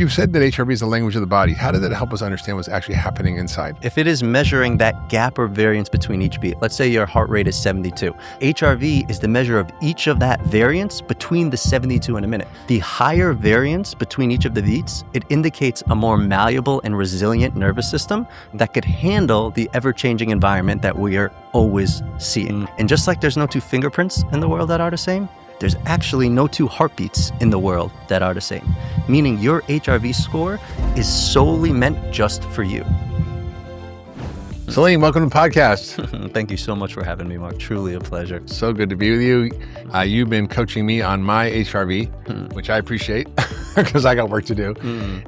you've said that HRV is the language of the body, how does it help us understand what's actually happening inside? If it is measuring that gap or variance between each beat, let's say your heart rate is 72. HRV is the measure of each of that variance between the 72 and a minute. The higher variance between each of the beats, it indicates a more malleable and resilient nervous system that could handle the ever-changing environment that we are always seeing. And just like there's no two fingerprints in the world that are the same, there's actually no two heartbeats in the world that are the same, meaning your HRV score is solely meant just for you. Salim, welcome to the podcast. Thank you so much for having me, Mark. Truly a pleasure. So good to be with you. You've been coaching me on my HRV, which I appreciate because I got work to do.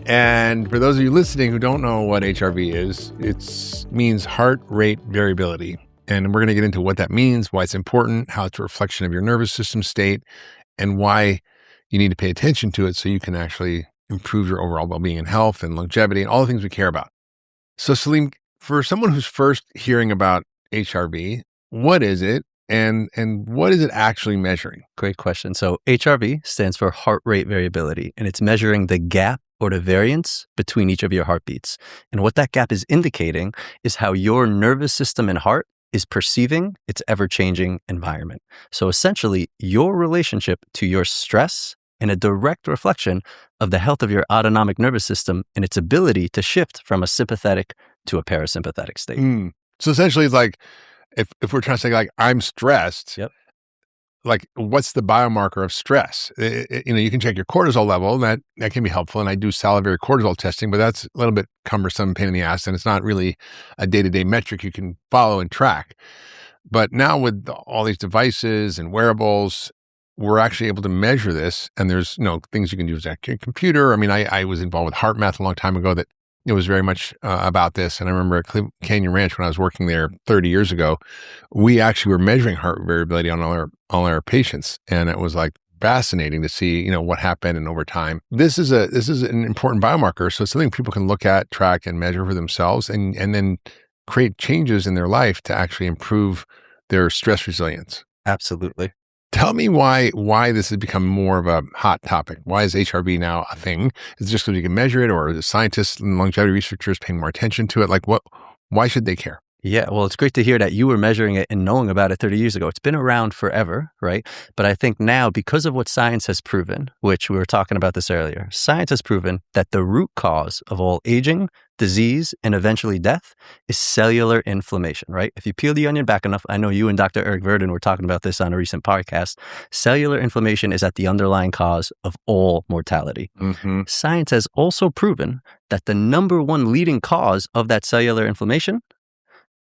And for those of you listening who don't know what HRV is, it means heart rate variability. And we're going to get into what that means, why it's important, how it's a reflection of your nervous system state, and why you need to pay attention to it so you can actually improve your overall well-being and health and longevity and all the things we care about. So Salim, for someone who's first hearing about HRV, what is it and what is it actually measuring? Great question. So HRV stands for heart rate variability, and it's measuring the gap or the variance between each of your heartbeats. And what that gap is indicating is how your nervous system and heart is perceiving its ever-changing environment. So essentially, your relationship to your stress and a direct reflection of the health of your autonomic nervous system and its ability to shift from a sympathetic to a parasympathetic state. So essentially, it's like, if we're trying to say, like, I'm stressed, Yep. like, what's the biomarker of stress? You can check your cortisol level, and that can be helpful. And I do salivary cortisol testing, but that's a little bit cumbersome, pain in the ass, and it's not really a day-to-day metric you can follow and track. But now with all these devices and wearables, we're actually able to measure this. And there's things you can do with your computer. I mean, I was involved with Heart Math a long time ago that it was very much about this. And I remember at Canyon Ranch when I was working there 30 years ago, we actually were measuring heart variability on all our patients. And it was like fascinating to see, what happened and over time. This is an important biomarker. So it's something people can look at, track, and measure for themselves and then create changes in their life to actually improve their stress resilience. Absolutely. Tell me why this has become more of a hot topic. Why is HRV now a thing? Is it just because you can measure it, or are the scientists and longevity researchers paying more attention to it? Like, why should they care? Yeah, well, it's great to hear that you were measuring it and knowing about it 30 years ago. It's been around forever, right? But I think now, because of what science has proven, which we were talking about this earlier, science has proven that the root cause of all aging, disease, and eventually death is cellular inflammation, right? If you peel the onion back enough, I know you and Dr. Eric Verdin were talking about this on a recent podcast. Cellular inflammation is at the underlying cause of all mortality. Science has also proven that the number one leading cause of that cellular inflammation,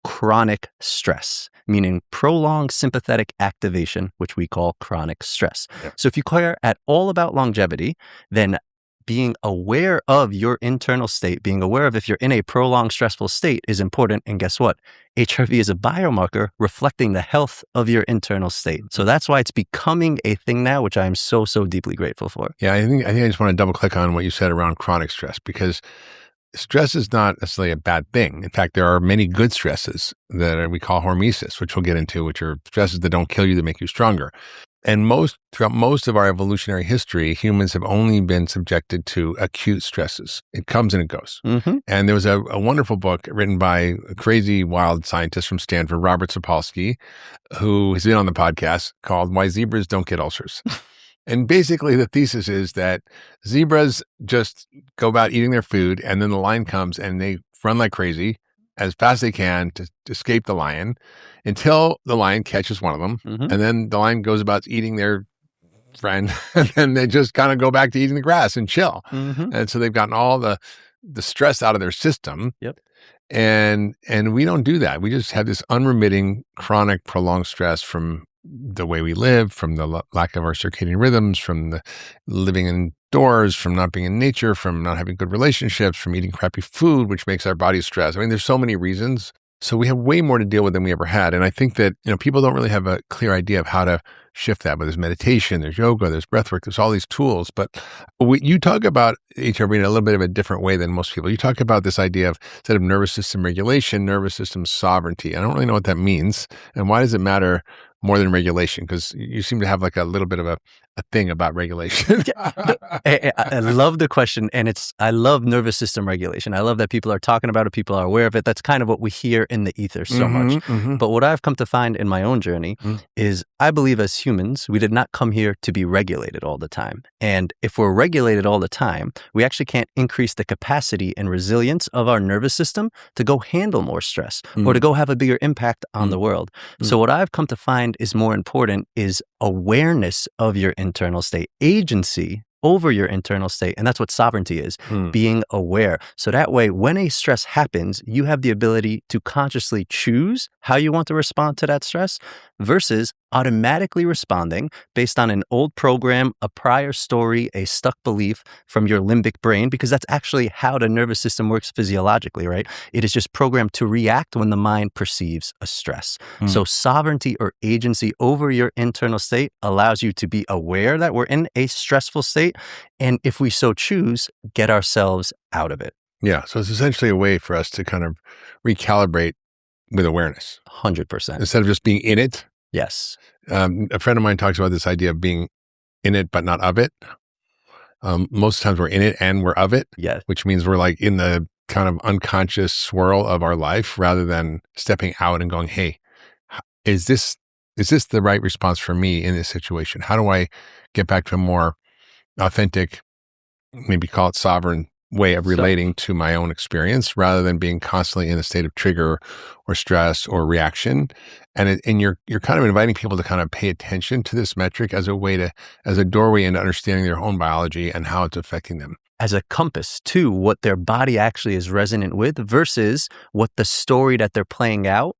chronic stress, meaning prolonged sympathetic activation, which we call chronic stress. Yep. So if you care at all about longevity, then being aware of your internal state, being aware of if you're in a prolonged stressful state is important. And guess what? HRV is a biomarker reflecting the health of your internal state. So that's why it's becoming a thing now, which I am so deeply grateful for. Yeah, I think I just want to double click on what you said around chronic stress, because stress is not necessarily a bad thing. In fact, there are many good stresses that we call hormesis, which we'll get into, which are stresses that don't kill you, that make you stronger. And throughout most of our evolutionary history, humans have only been subjected to acute stresses. It comes and it goes. And there was a wonderful book written by a crazy, wild scientist from Stanford, Robert Sapolsky, who has been on the podcast, called Why Zebras Don't Get Ulcers. And basically the thesis is that zebras just go about eating their food, and then the lion comes and they run like crazy as fast as they can to escape the lion until the lion catches one of them. And then the lion goes about eating their friend, and then they just kind of go back to eating the grass and chill. And so they've gotten all the stress out of their system. Yep. And we don't do that. We just have this unremitting, chronic, prolonged stress from the way we live, from the lack of our circadian rhythms, from the living indoors, from not being in nature, from not having good relationships, from eating crappy food, which makes our bodies stress. I mean, there's so many reasons. So we have way more to deal with than we ever had. And I think that, people don't really have a clear idea of how to shift that. But there's meditation, there's yoga, there's breath work, there's all these tools. But you talk about HRV in a little bit of a different way than most people. You talk about this idea of, instead of nervous system regulation, nervous system sovereignty. I don't really know what that means. And why does it matter more than regulation? Because you seem to have like a little bit of a a thing about regulation. I love the question. And I love nervous system regulation. I love that people are talking about it. People are aware of it. That's kind of what we hear in the ether so much. But what I've come to find in my own journey is I believe as humans, we did not come here to be regulated all the time. And if we're regulated all the time, we actually can't increase the capacity and resilience of our nervous system to go handle more stress or to go have a bigger impact on the world. So what I've come to find is more important is awareness of your internal state, agency over your internal state. And that's what sovereignty is, being aware. So that way, when a stress happens, you have the ability to consciously choose how you want to respond to that stress versus automatically responding based on an old program, a prior story, a stuck belief from your limbic brain, because that's actually how the nervous system works physiologically, right? It is just programmed to react when the mind perceives a stress. So sovereignty or agency over your internal state allows you to be aware that we're in a stressful state, and if we so choose, get ourselves out of it. Yeah. So it's essentially a way for us to kind of recalibrate with awareness. 100%. Instead of just being in it. Yes. A friend of mine talks about this idea of being in it, but not of it. Most times we're in it and we're of it, Yes. which means we're like in the kind of unconscious swirl of our life rather than stepping out and going, hey, is this the right response for me in this situation? How do I get back to a more authentic, maybe call it sovereign way of relating to my own experience rather than being constantly in a state of trigger or stress or reaction. And you're kind of inviting people to kind of pay attention to this metric as a doorway into understanding their own biology and how it's affecting them. As a compass to what their body actually is resonant with versus what the story that they're playing out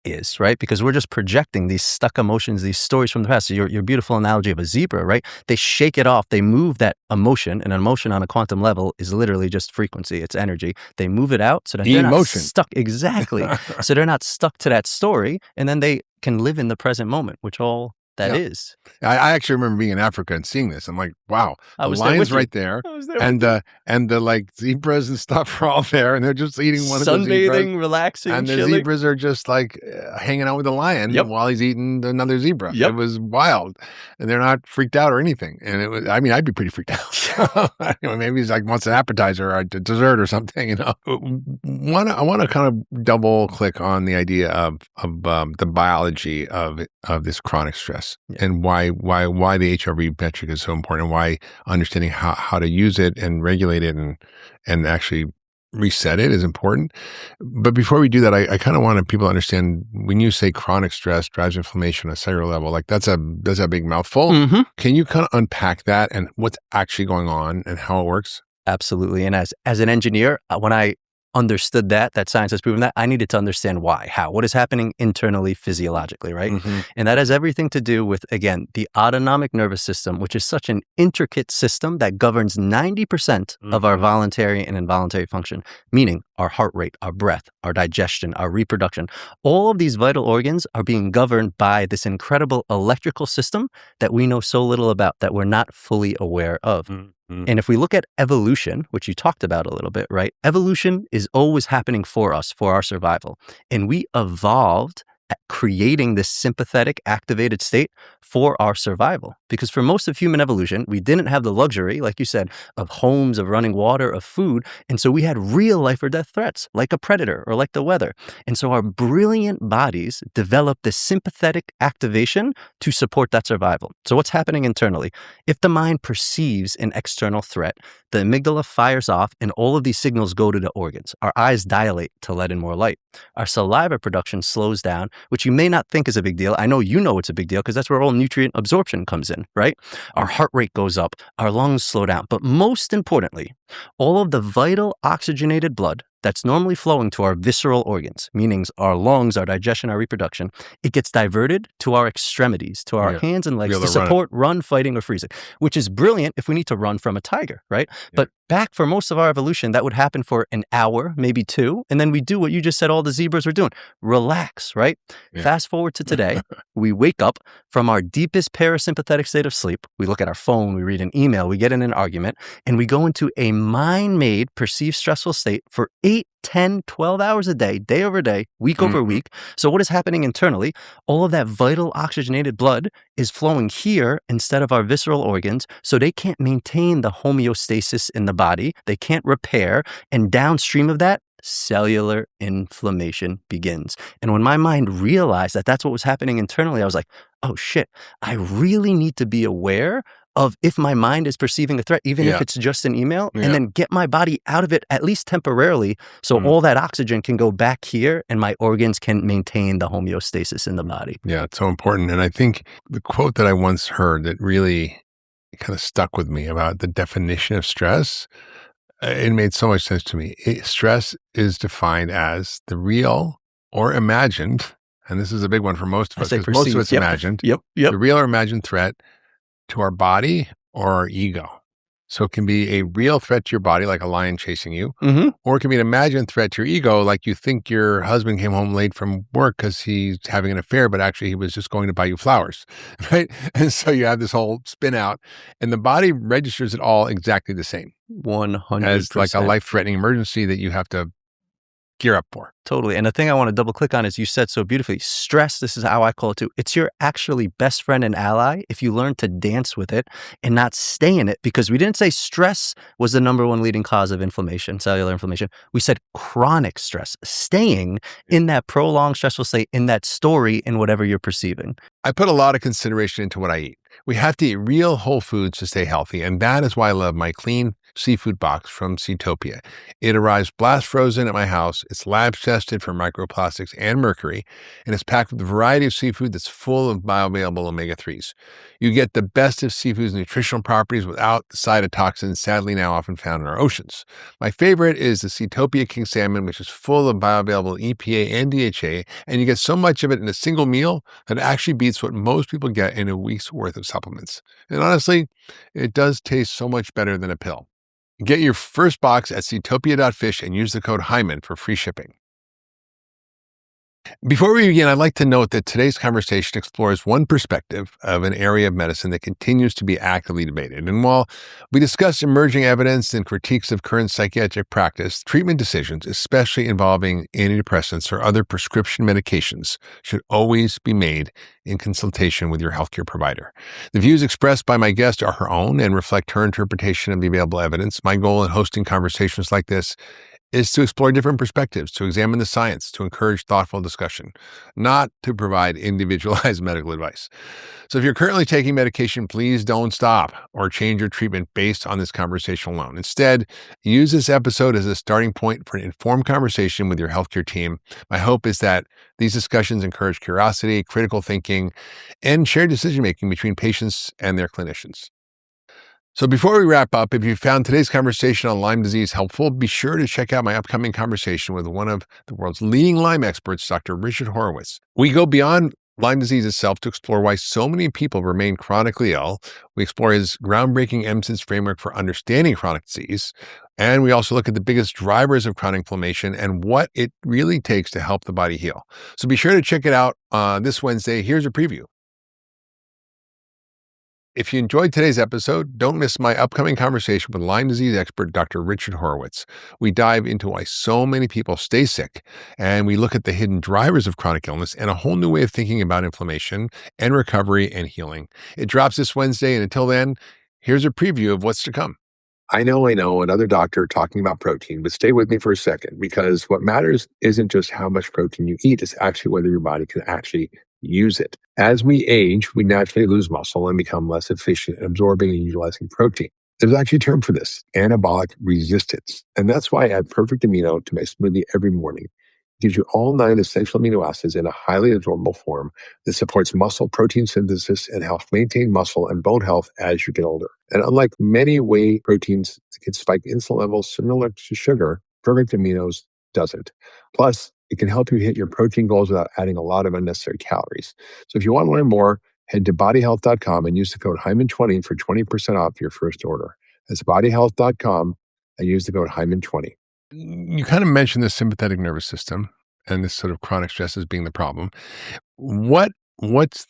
is, right? Because we're just projecting these stuck emotions, these stories from the past. So your beautiful analogy of a zebra, right? They shake it off. They move that emotion, and an emotion on a quantum level is literally just frequency. It's energy. They move it out so that they're not stuck. Exactly. So they're not stuck to that story, and then they can live in the present moment, which all that is. I actually remember being in Africa and seeing this. I'm like, wow, the lion's right there. And the like zebras and stuff are all there, and they're just eating one of the zebras. Sunbathing, relaxing, and the chilling. zebras are just like hanging out with the lion while he's eating another zebra. It was wild, and they're not freaked out or anything. And it was, I mean, I'd be pretty freaked out. Maybe he's like wants an appetizer or a dessert or something. I want to kind of double click on the idea of the biology of this chronic stress. And why the HRV metric is so important, and why understanding how to use it and regulate it and actually reset it is important. But before we do that, I kind of want people to understand when you say chronic stress drives inflammation on a cellular level, like that's a big mouthful. Can you kind of unpack that and what's actually going on and how it works? Absolutely. And as an engineer, when I understood that science has proven that, I needed to understand why, how, what is happening internally, physiologically, right? And that has everything to do with, again, the autonomic nervous system, which is such an intricate system that governs 90% of our voluntary and involuntary function, meaning our heart rate, our breath, our digestion, our reproduction. All of these vital organs are being governed by this incredible electrical system that we know so little about, that we're not fully aware of. And if we look at evolution, which you talked about a little bit, right? Evolution is always happening for us, for our survival. And we evolved at creating this sympathetic activated state for our survival. Because for most of human evolution, we didn't have the luxury, like you said, of homes, of running water, of food. And so we had real life or death threats, like a predator or like the weather. And so our brilliant bodies developed this sympathetic activation to support that survival. So what's happening internally? If the mind perceives an external threat, the amygdala fires off and all of these signals go to the organs. Our eyes dilate to let in more light. Our saliva production slows down, which you may not think is a big deal. I know you know it's a big deal because that's where all nutrient absorption comes in, right? Our heart rate goes up, our lungs slow down. But most importantly, all of the vital oxygenated blood that's normally flowing to our visceral organs, meaning our lungs, our digestion, our reproduction, it gets diverted to our extremities, to our hands and legs to support run, fighting, or freezing, which is brilliant if we need to run from a tiger, right? But back for most of our evolution, that would happen for an hour, maybe two, and then we do what you just said all the zebras were doing. Relax, right? Fast forward to today, we wake up from our deepest parasympathetic state of sleep. We look at our phone, we read an email, we get in an argument, and we go into a mind-made, perceived stressful state for 8 10, 12 hours a day over day, week over week. So what is happening internally? All of that vital oxygenated blood is flowing here instead of our visceral organs. So they can't maintain the homeostasis in the body. They can't repair. And downstream of that, cellular inflammation begins. And when my mind realized that that's what was happening internally, I was like, oh shit, I really need to be aware of if my mind is perceiving a threat, even if it's just an email, and then get my body out of it, at least temporarily, so all that oxygen can go back here and my organs can maintain the homeostasis in the body. Yeah, it's so important. And I think the quote that I once heard that really kind of stuck with me about the definition of stress, it made so much sense to me. Stress is defined as the real or imagined, and this is a big one for most of us, because most of it's imagined, the real or imagined threat to our body or our ego. So it can be a real threat to your body, like a lion chasing you, or it can be an imagined threat to your ego, like you think your husband came home late from work because he's having an affair, but actually he was just going to buy you flowers, right? And so you have this whole spin out, and the body registers it all exactly the same. 100%. As like a life-threatening emergency that you have to gear up for. Totally. And the thing I want to double click on is you said so beautifully, stress, this is how I call it too. It's your actually best friend and ally if you learn to dance with it and not stay in it, because we didn't say stress was the number one leading cause of inflammation, cellular inflammation. We said chronic stress, staying in that prolonged stressful state, in that story, in whatever you're perceiving. I put a lot of consideration into what I eat. We have to eat real whole foods to stay healthy, and that is why I love my clean seafood box from Seatopia. It arrives blast frozen at my house. It's lab tested for microplastics and mercury, and it's packed with a variety of seafood that's full of bioavailable omega-3s. You get the best of seafood's nutritional properties without the side of toxins sadly now often found in our oceans. My favorite is the Seatopia King Salmon, which is full of bioavailable EPA and DHA, and you get so much of it in a single meal that it actually beats what most people get in a week's worth of supplements. And honestly, it does taste so much better than a pill. Get your first box at Seatopia.fish and use the code Hyman for free shipping. Before we begin, I'd like to note that today's conversation explores one perspective of an area of medicine that continues to be actively debated. And while we discuss emerging evidence and critiques of current psychiatric practice, treatment decisions, especially involving antidepressants or other prescription medications, should always be made in consultation with your healthcare provider. The views expressed by my guest are her own and reflect her interpretation of the available evidence. My goal in hosting conversations like this is to explore different perspectives, to examine the science, to encourage thoughtful discussion, not to provide individualized medical advice. So if you're currently taking medication, please don't stop or change your treatment based on this conversation alone. Instead, use this episode as a starting point for an informed conversation with your healthcare team. My hope is that these discussions encourage curiosity, critical thinking, and shared decision-making between patients and their clinicians. So before we wrap up, if you found today's conversation on Lyme disease helpful, be sure to check out my upcoming conversation with one of the world's leading Lyme experts, Dr. Richard Horowitz. We go beyond Lyme disease itself to explore why so many people remain chronically ill. We explore his groundbreaking MSIDS framework for understanding chronic disease. And we also look at the biggest drivers of chronic inflammation and what it really takes to help the body heal. So be sure to check it out this Wednesday. Here's a preview. If you enjoyed today's episode, don't miss my upcoming conversation with Lyme disease expert, Dr. Richard Horowitz. We dive into why so many people stay sick, and we look at the hidden drivers of chronic illness and a whole new way of thinking about inflammation and recovery and healing. It drops this Wednesday, and until then, here's a preview of what's to come. I know another doctor talking about protein, but stay with me for a second, because what matters isn't just how much protein you eat, it's actually whether your body can actually use it. As we age, we naturally lose muscle and become less efficient at absorbing and utilizing protein. There's actually a term for this, anabolic resistance. And that's why I add Perfect Amino to my smoothie every morning. It gives you all 9 essential amino acids in a highly absorbable form that supports muscle protein synthesis and helps maintain muscle and bone health as you get older. And unlike many whey proteins that can spike insulin levels similar to sugar, Perfect Aminos doesn't. Plus, it can help you hit your protein goals without adding a lot of unnecessary calories. So if you want to learn more, head to bodyhealth.com and use the code Hyman20 for 20% off your first order. That's bodyhealth.com and use the code Hyman20. You kind of mentioned the sympathetic nervous system and this sort of chronic stress as being the problem. What's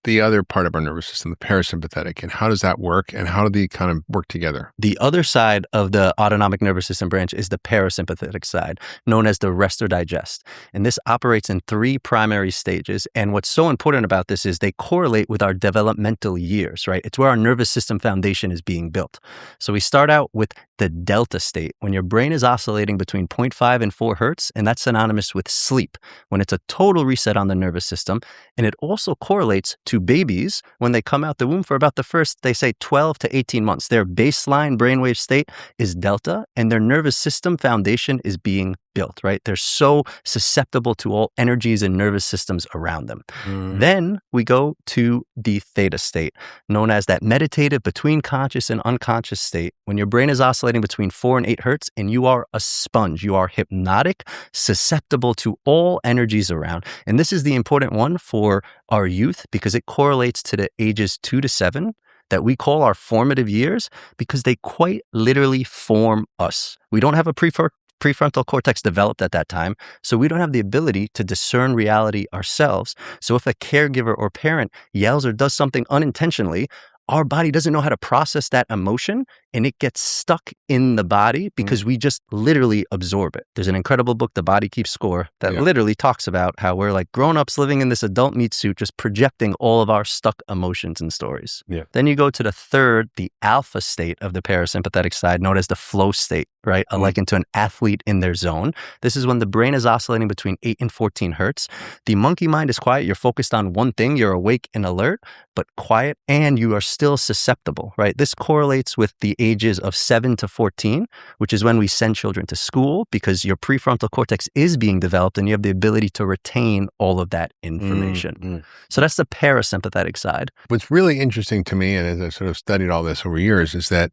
the other part of our nervous system, the parasympathetic, and how does that work, and how do they kind of work together? The other side of the autonomic nervous system branch is the parasympathetic side, known as the rest or digest. And this operates in 3 primary stages. And what's so important about this is they correlate with our developmental years, right? It's where our nervous system foundation is being built. So we start out with the delta state, when your brain is oscillating between 0.5 and 4 hertz, and that's synonymous with sleep, when it's a total reset on the nervous system. And it also correlates to babies when they come out the womb for about the first, they say 12 to 18 months. Their baseline brainwave state is delta, and their nervous system foundation is being built, right? They're so susceptible to all energies and nervous systems around them. Then we go to the theta state, known as that meditative between conscious and unconscious state, when your brain is oscillating between 4 and 8 hertz, and you are a sponge. You are hypnotic, susceptible to all energies around. And this is the important one for our youth because it correlates to the ages 2 to 7 that we call our formative years, because they quite literally form us. We don't have a prefrontal cortex developed at that time, so we don't have the ability to discern reality ourselves. So if a caregiver or parent yells or does something unintentionally, our body doesn't know how to process that emotion, and it gets stuck in the body because we just literally absorb it. There's an incredible book, The Body Keeps Score, that literally talks about how we're like grown-ups living in this adult meat suit, just projecting all of our stuck emotions and stories. Then you go to the third, the alpha state of the parasympathetic side, known as the flow state, right? Likened to an athlete in their zone. This is when the brain is oscillating between 8 and 14 hertz. The monkey mind is quiet. You're focused on one thing. You're awake and alert, but quiet, and you are still susceptible, right? This correlates with the ages of 7 to 14, which is when we send children to school because your prefrontal cortex is being developed and you have the ability to retain all of that information. So that's the parasympathetic side. What's really interesting to me, and as I've sort of studied all this over years, is that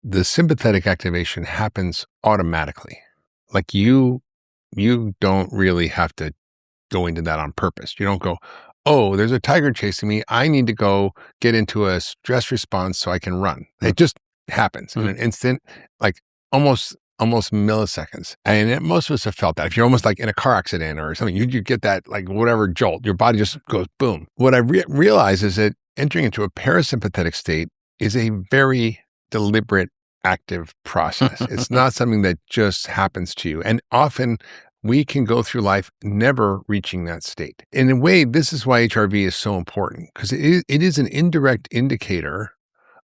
the sympathetic activation happens automatically. Like you don't really have to go into that on purpose. You don't go, oh, there's a tiger chasing me. I need to go get into a stress response so I can run. It just happens in an instant, like almost milliseconds. And most of us have felt that. If you're almost like in a car accident or something, you get that like whatever jolt, your body just goes boom. What I realize is that entering into a parasympathetic state is a very deliberate, active process. It's not something that just happens to you. And often we can go through life never reaching that state. In a way, this is why HRV is so important, because it is an indirect indicator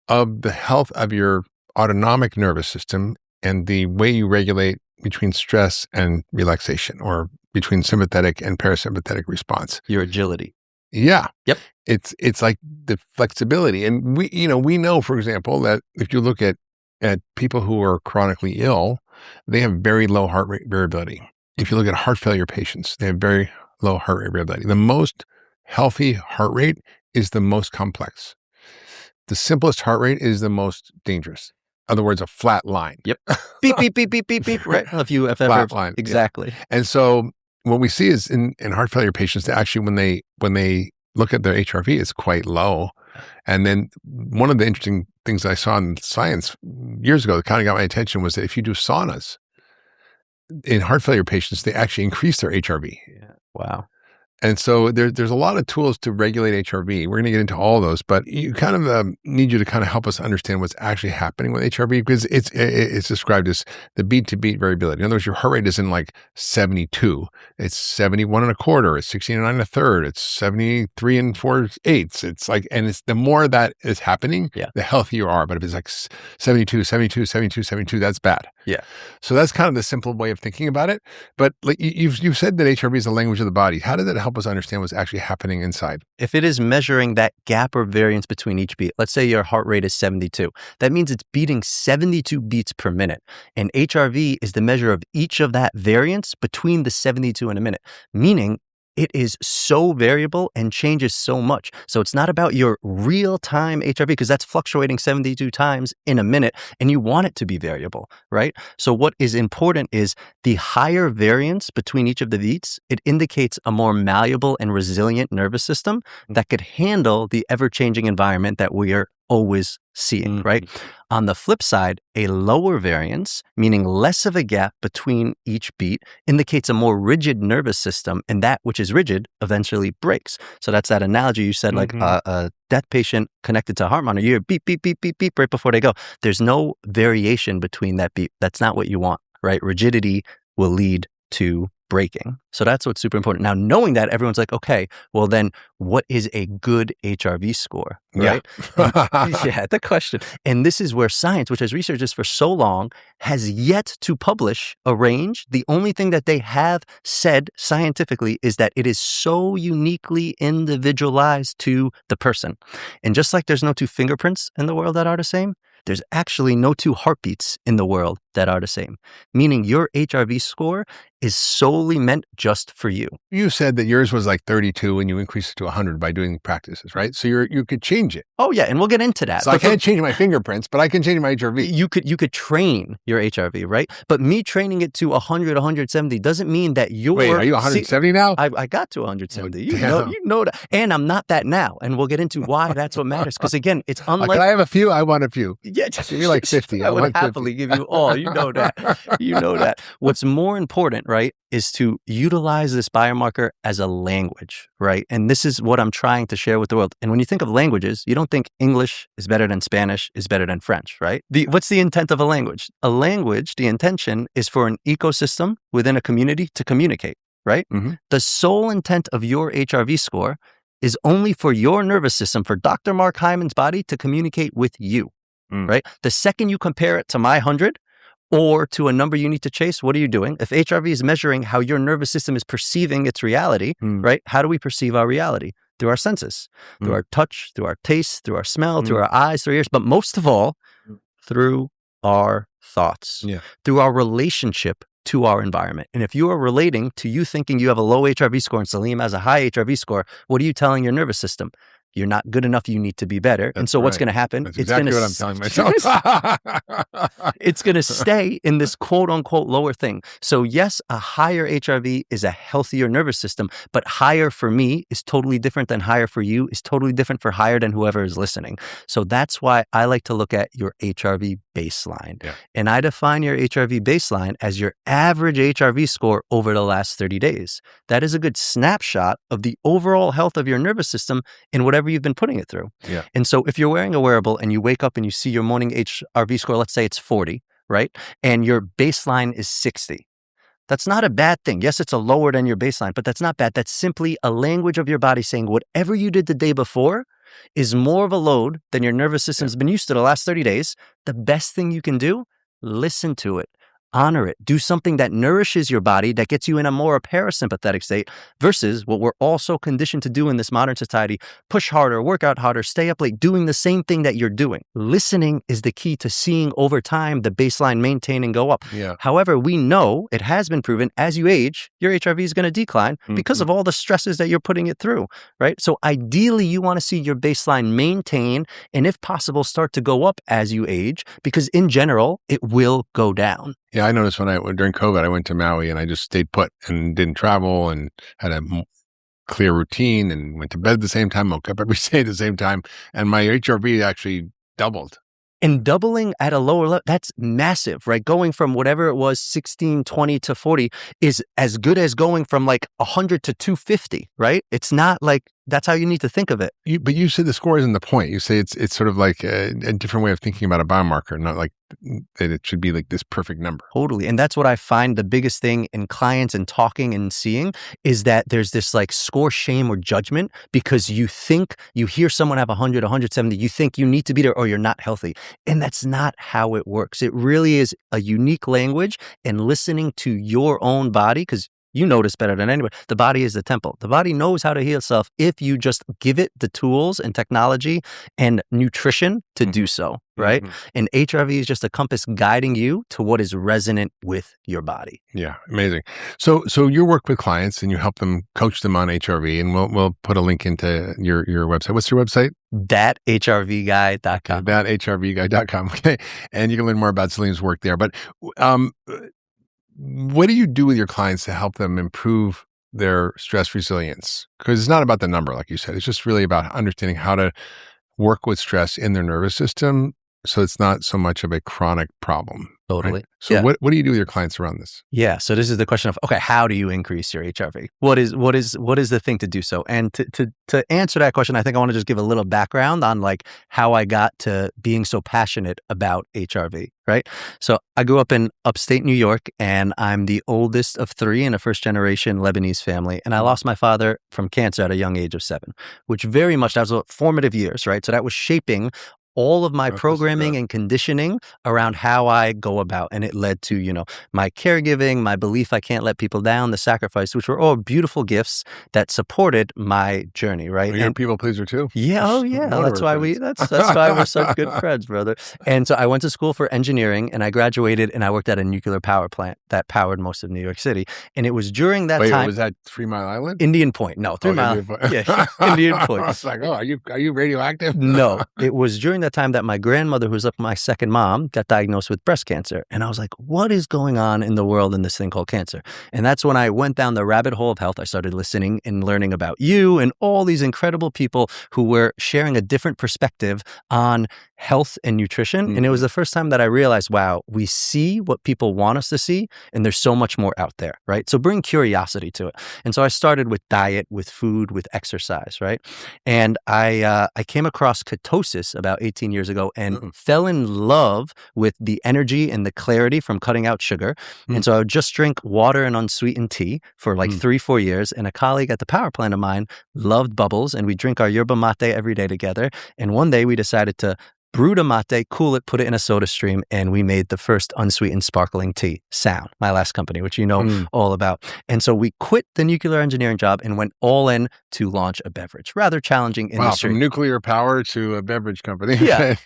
of the health of your autonomic nervous system and the way you regulate between stress and relaxation, or between sympathetic and parasympathetic response. Your agility. Yeah. Yep. It's like the flexibility. And we know, for example, that if you look at people who are chronically ill, they have very low heart rate variability. If you look at heart failure patients, they have very low heart rate variability. The most healthy heart rate is the most complex. The simplest heart rate is the most dangerous. In other words, a flat line. Yep. Beep, beep, beep, beep, beep, beep. Right. If flat line. Exactly. Yeah. And so what we see is in heart failure patients, that actually when they look at their HRV, it's quite low. And then one of the interesting things I saw in science years ago that kind of got my attention was that if you do saunas in heart failure patients, they actually increase their HRV. Yeah. Wow. And so there's a lot of tools to regulate HRV. We're going to get into all of those, but you kind of need you to kind of help us understand what's actually happening with HRV, because it's described as the beat to beat variability. In other words, your heart rate isn't like 72. It's 71 and a quarter. It's 69 and a third. It's 73 and 4/8. It's like, and it's the more that is happening, the healthier you are. But if it's like 72, 72, 72, 72, that's bad. Yeah. So that's kind of the simple way of thinking about it. But like you've said that HRV is the language of the body. How does that help us understand what's actually happening inside? If it is measuring that gap or variance between each beat, let's say your heart rate is 72, that means it's beating 72 beats per minute. And HRV is the measure of each of that variance between the 72 and a minute, meaning it is so variable and changes so much. So it's not about your real-time HRV, because that's fluctuating 72 times in a minute, and you want it to be variable, right? So what is important is the higher variance between each of the beats, it indicates a more malleable and resilient nervous system that could handle the ever-changing environment that we are always seeing, right? On the flip side, a lower variance, meaning less of a gap between each beat, indicates a more rigid nervous system, and that which is rigid eventually breaks. So that's that analogy you said, like a death patient connected to a heart monitor, you hear beep, beep, beep, beep, beep right before they go. There's no variation between that beep. That's not what you want, right? Rigidity will lead to breaking. So that's what's super important. Now, knowing that, everyone's like, okay, well then what is a good HRV score, right? Yeah, the question. And this is where science, which has researched this for so long, has yet to publish a range. The only thing that they have said scientifically is that it is so uniquely individualized to the person. And just like there's no two fingerprints in the world that are the same, there's actually no two heartbeats in the world that are the same, meaning your HRV score is solely meant just for you. You said that yours was like 32 and you increased it to 100 by doing practices, right? So you could change it. Oh yeah, and we'll get into that. So I can't change my fingerprints, but I can change my HRV. You could train your HRV, right? But me training it to 100, 170 doesn't mean that you're... Wait, are you 170 now? I got to 170. Oh, you know that. And I'm not that now. And we'll get into why that's what matters. Because again, it's unlike... Can I have a few? I want a few. Yeah, give me like 50. I would happily give you all. You know that. You know that. What's more important, right, is to utilize this biomarker as a language, right? And this is what I'm trying to share with the world. And when you think of languages, you don't think English is better than Spanish, is better than French, right? What's the intent of a language? A language, the intention is for an ecosystem within a community to communicate, right? The sole intent of your HRV score is only for your nervous system, for Dr. Mark Hyman's body to communicate with you, right? The second you compare it to my 100, or to a number you need to chase, what are you doing? If HRV is measuring how your nervous system is perceiving its reality, right? How do we perceive our reality? Through our senses, through our touch, through our taste, through our smell, through our eyes, through our ears, but most of all, through our thoughts, through our relationship to our environment. And if you are relating to you thinking you have a low HRV score and Salim has a high HRV score, what are you telling your nervous system? You're not good enough. You need to be better. That's and so what's going to happen? That's exactly what I'm telling myself. It's going to stay in this quote unquote lower thing. So yes, a higher HRV is a healthier nervous system, but higher for me is totally different than higher for you, is totally different for higher than whoever is listening. So that's why I like to look at your HRV baseline. And I define your HRV baseline as your average HRV score over the last 30 days. That is a good snapshot of the overall health of your nervous system in whatever you've been putting it through. And so if you're wearing a wearable and you wake up and you see your morning HRV score, let's say it's 40, right? And your baseline is 60. That's not a bad thing. Yes, it's a lower than your baseline, but that's not bad. That's simply a language of your body saying whatever you did the day before is more of a load than your nervous system's been used to the last 30 days. The best thing you can do, listen to it. Honor it. Do something that nourishes your body, that gets you in a more parasympathetic state versus what we're also conditioned to do in this modern society. Push harder, work out harder, stay up late, doing the same thing that you're doing. Listening is the key to seeing over time the baseline maintain and go up. However, we know it has been proven as you age, your HRV is going to decline because of all the stresses that you're putting it through, right? So ideally, you want to see your baseline maintain and if possible, start to go up as you age because in general, it will go down. Yeah, I noticed during COVID, I went to Maui and I just stayed put and didn't travel and had a clear routine and went to bed at the same time, woke up every day at the same time. And my HRV actually doubled. And doubling at a lower level, that's massive, right? Going from whatever it was, 16, 20 to 40 is as good as going from like 100 to 250, right? It's not like, that's how you need to think of it. But you said the score isn't the point. You say it's sort of like a different way of thinking about a biomarker, not like that it should be like this perfect number. Totally. And that's what I find the biggest thing in clients and talking and seeing is that there's this like score shame or judgment because you think you hear someone have 100, 170, you think you need to be there or you're not healthy. And that's not how it works. It really is a unique language and listening to your own body because you know this better than anybody. The body is the temple. The body knows how to heal itself if you just give it the tools and technology and nutrition to do so, right? And HRV is just a compass guiding you to what is resonant with your body. Yeah, amazing. So you work with clients and you help them coach them on HRV, and we'll put a link into your website. What's your website? thathrvguy.com. Thathrvguy.com. Okay, and you can learn more about Salim's work there. But what do you do with your clients to help them improve their stress resilience? Because it's not about the number, like you said. It's just really about understanding how to work with stress in their nervous system so it's not so much of a chronic problem. Totally. Right? So what do you do with your clients around this? Yeah. So this is the question of, okay, how do you increase your HRV? What is the thing to do so? And to answer that question, I think I want to just give a little background on like how I got to being so passionate about HRV, right? So I grew up in upstate New York, and I'm the oldest of three in a first generation Lebanese family. And I lost my father from cancer at a young age of 7, which very much, that was formative years, right? So that was shaping all of my programming and conditioning around how I go about. And it led to, my caregiving, my belief I can't let people down, the sacrifice, which were all beautiful gifts that supported my journey, right? Well, you're a people pleaser too. Yeah. Oh yeah. That's why we're such good friends, brother. And so I went to school for engineering, and I graduated, and I worked at a nuclear power plant that powered most of New York City. And it was during that time. Was that 3 Mile Island? Indian Point. No, 3 Mile. Indian Point. Yeah, Indian Point. I was like, are you radioactive? No, it was during that time that my grandmother, who's like my second mom, got diagnosed with breast cancer. And I was like, what is going on in the world in this thing called cancer? And that's when I went down the rabbit hole of health. I started listening and learning about you and all these incredible people who were sharing a different perspective on health and nutrition. Mm-hmm. And it was the first time that I realized, wow, we see what people want us to see, and there's so much more out there, right? So bring curiosity to it. And so I started with diet, with food, with exercise, right? And I came across ketosis about 18 years ago and fell in love with the energy and the clarity from cutting out sugar. And so I would just drink water and unsweetened tea for like 3-4 years. And a colleague at the power plant of mine loved bubbles, and we drink our yerba mate every day together. And one day we decided to brew the mate, cool it, put it in a soda stream, and we made the first unsweetened sparkling tea, Sound, my last company, which you know all about. And so we quit the nuclear engineering job and went all in to launch a beverage. Rather challenging industry. Wow, from nuclear power to a beverage company. Yeah.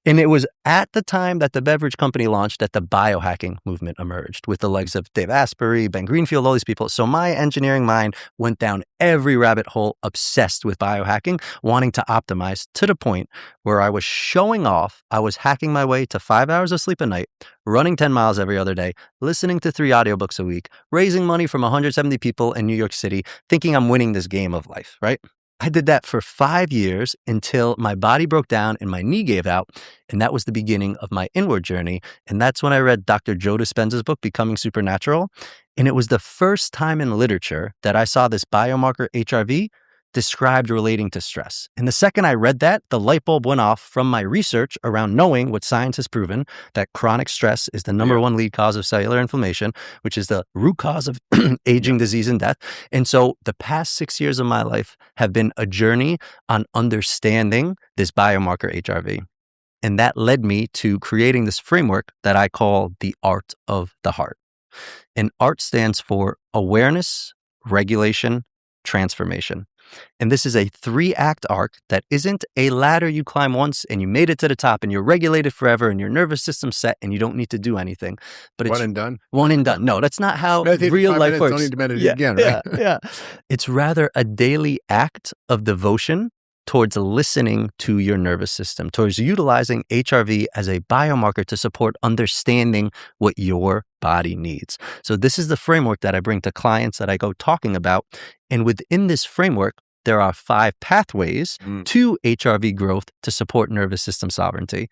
And it was at the time that the beverage company launched that the biohacking movement emerged with the likes of Dave Asprey, Ben Greenfield, all these people. So my engineering mind went down every rabbit hole, obsessed with biohacking, wanting to optimize to the point where I was showing off. I was hacking my way to 5 hours of sleep a night, running 10 miles every other day, listening to 3 audiobooks a week, raising money from 170 people in New York City, thinking I'm winning this game of life, right? I did that for 5 years until my body broke down and my knee gave out. And that was the beginning of my inward journey. And that's when I read Dr. Joe Dispenza's book, Becoming Supernatural. And it was the first time in literature that I saw this biomarker HRV described relating to stress. And the second I read that, the light bulb went off from my research around knowing what science has proven, that chronic stress is the number one lead cause of cellular inflammation, which is the root cause of aging, disease, and death. And so the past 6 years of my life have been a journey on understanding this biomarker HRV. And that led me to creating this framework that I call the art of the heart. And ART stands for awareness, regulation, transformation. And this is a 3-act arc that isn't a ladder you climb once and you made it to the top and you're regulated forever and your nervous system's set and you don't need to do anything. But it's one and done. One and done. No, that's not how real life works. Don't need to meditate again, right? Yeah. It's rather a daily act of devotion towards listening to your nervous system, towards utilizing HRV as a biomarker to support understanding what your body needs. So this is the framework that I bring to clients that I go talking about. And within this framework, there are 5 pathways to HRV growth to support nervous system sovereignty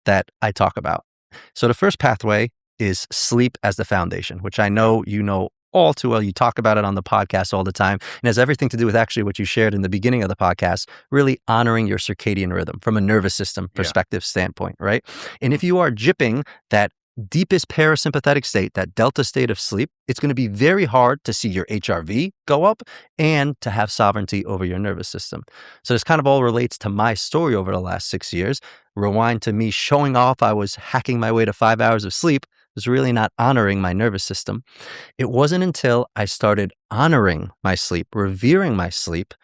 that I talk about. So the first pathway is sleep as the foundation, which I know you know all too well. You talk about it on the podcast all the time. And has everything to do with actually what you shared in the beginning of the podcast, really honoring your circadian rhythm from a nervous system perspective standpoint, right? And if you are jipping that deepest parasympathetic state, that delta state of sleep, it's going to be very hard to see your HRV go up and to have sovereignty over your nervous system. So this kind of all relates to my story over the last 6 years. Rewind to me showing off I was hacking my way to 5 hours of sleep. Was really not honoring my nervous system. It wasn't until I started honoring my sleep, revering my sleep,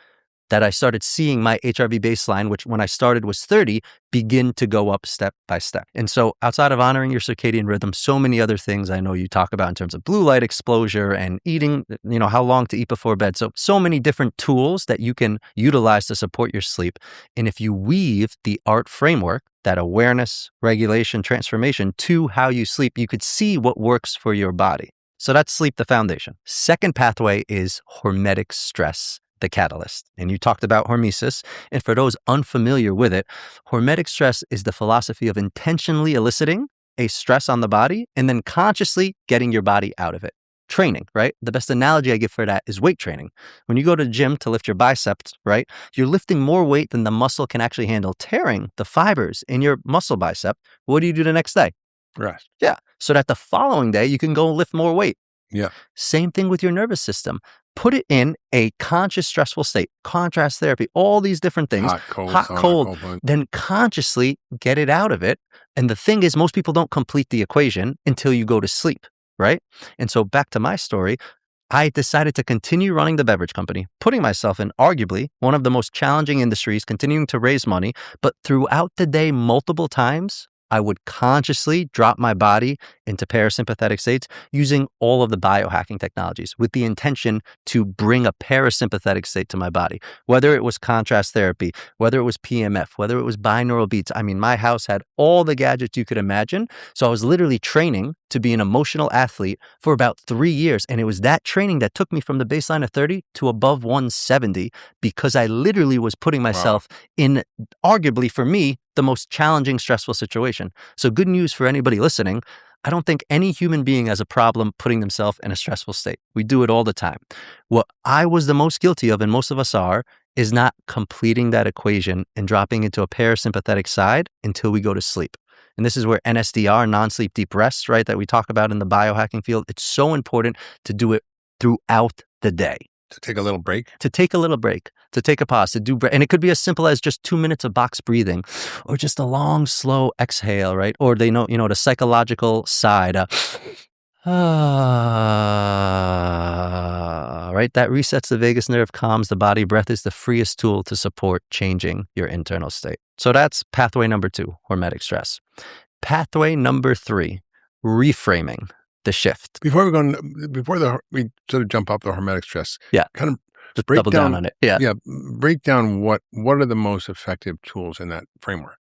that I started seeing my HRV baseline, which when I started was 30, begin to go up step by step. And so outside of honoring your circadian rhythm, so many other things I know you talk about in terms of blue light exposure and eating, how long to eat before bed. So many different tools that you can utilize to support your sleep. And if you weave the ART framework, that awareness, regulation, transformation to how you sleep, you could see what works for your body. So that's sleep, the foundation. Second pathway is hormetic stress the catalyst. And you talked about hormesis. And for those unfamiliar with it, hormetic stress is the philosophy of intentionally eliciting a stress on the body and then consciously getting your body out of it. Training, right? The best analogy I give for that is weight training. When you go to the gym to lift your biceps, right? You're lifting more weight than the muscle can actually handle, tearing the fibers in your muscle bicep. What do you do the next day? Rest. Yeah. So that the following day you can go lift more weight. Yeah. Same thing with your nervous system. Put it in a conscious, stressful state, contrast therapy, all these different things, Hot, cold, cold, then consciously get it out of it. And the thing is, most people don't complete the equation until you go to sleep, right? And so back to my story, I decided to continue running the beverage company, putting myself in arguably one of the most challenging industries, continuing to raise money. But throughout the day, multiple times, I would consciously drop my body into parasympathetic states using all of the biohacking technologies with the intention to bring a parasympathetic state to my body. Whether it was contrast therapy, whether it was PMF, whether it was binaural beats. I mean, my house had all the gadgets you could imagine. So I was literally training to be an emotional athlete for about 3 years. And it was that training that took me from the baseline of 30 to above 170 because I literally was putting myself in, arguably for me, the most challenging, stressful situation. So good news for anybody listening. I don't think any human being has a problem putting themselves in a stressful state. We do it all the time. What I was the most guilty of, and most of us are, is not completing that equation and dropping into a parasympathetic side until we go to sleep. And this is where NSDR, non-sleep deep rest, right, that we talk about in the biohacking field, it's so important to do it throughout the day. To take a little break? To take a little break, to take a pause, to do, and it could be as simple as just 2 minutes of box breathing or just a long, slow exhale, right? Or they know, the psychological side, right? That resets the vagus nerve, calms the body. Breath is the freest tool to support changing your internal state. So that's pathway number 2, hormetic stress. Pathway number 3, reframing. The shift. We sort of jump up the hormetic stress. Yeah. Kind of just double down on it. Yeah. Yeah. Break down what are the most effective tools in that framework?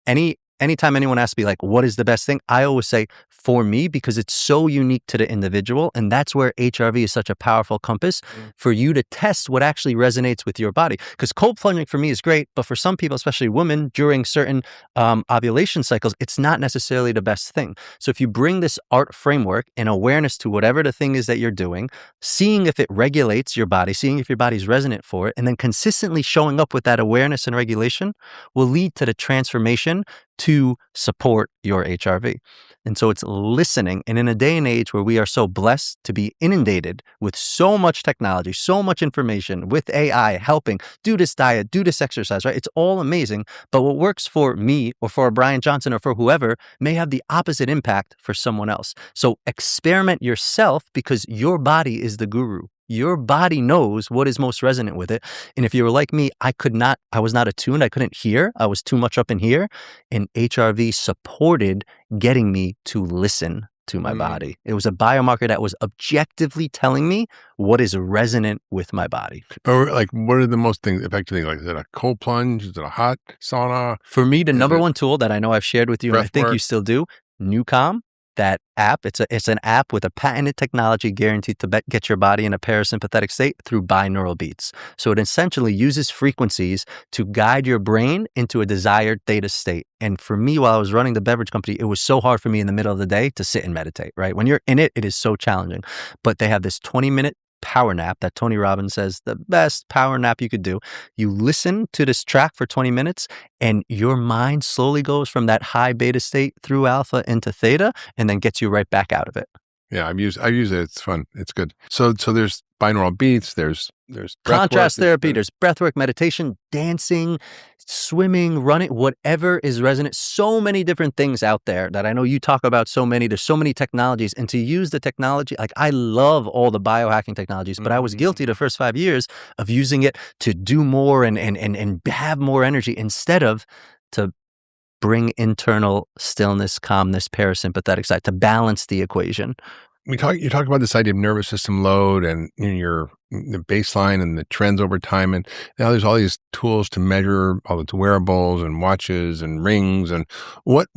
Anytime anyone asks me, like, what is the best thing? I always say, for me, because it's so unique to the individual. And that's where HRV is such a powerful compass for you to test what actually resonates with your body. Because cold plunging for me is great, but for some people, especially women, during certain ovulation cycles, it's not necessarily the best thing. So if you bring this art framework and awareness to whatever the thing is that you're doing, seeing if it regulates your body, seeing if your body's resonant for it, and then consistently showing up with that awareness and regulation will lead to the transformation to support your HRV. And so it's listening. And in a day and age where we are so blessed to be inundated with so much technology, so much information, with AI helping, do this diet, do this exercise, right? It's all amazing. But what works for me or for Brian Johnson or for whoever may have the opposite impact for someone else. So experiment yourself because your body is the guru. Your body knows what is most resonant with it. And if you were like me, I was not attuned. I couldn't hear. I was too much up in here. And HRV supported getting me to listen to my body. It was a biomarker that was objectively telling me what is resonant with my body. Or like, what are the most effective things? Like, is it a cold plunge? Is it a hot sauna? For me, the number one tool that I know I've shared with you, and I think you still do, Nucom. That app, it's an app with a patented technology guaranteed to get your body in a parasympathetic state through binaural beats. So it essentially uses frequencies to guide your brain into a desired theta state. And for me, while I was running the beverage company, it was so hard for me in the middle of the day to sit and meditate, right? When you're in it, it is so challenging. But they have this 20-minute power nap that Tony Robbins says the best power nap you could do. You listen to this track for 20 minutes and your mind slowly goes from that high beta state through alpha into theta and then gets you right back out of it. Yeah, I've used it. It's fun. It's good. So there's binaural beats, there's contrast therapy, there's breathwork, meditation, dancing, swimming, running, whatever is resonant. So many different things out there that I know you talk about so many. There's so many technologies. And to use the technology, like I love all the biohacking technologies, but I was guilty the first 5 years of using it to do more and have more energy instead of to bring internal stillness, calmness, parasympathetic side to balance the equation. You talk about this idea of nervous system load and the baseline and the trends over time. And now there's all these tools to measure all the wearables and watches and rings. And what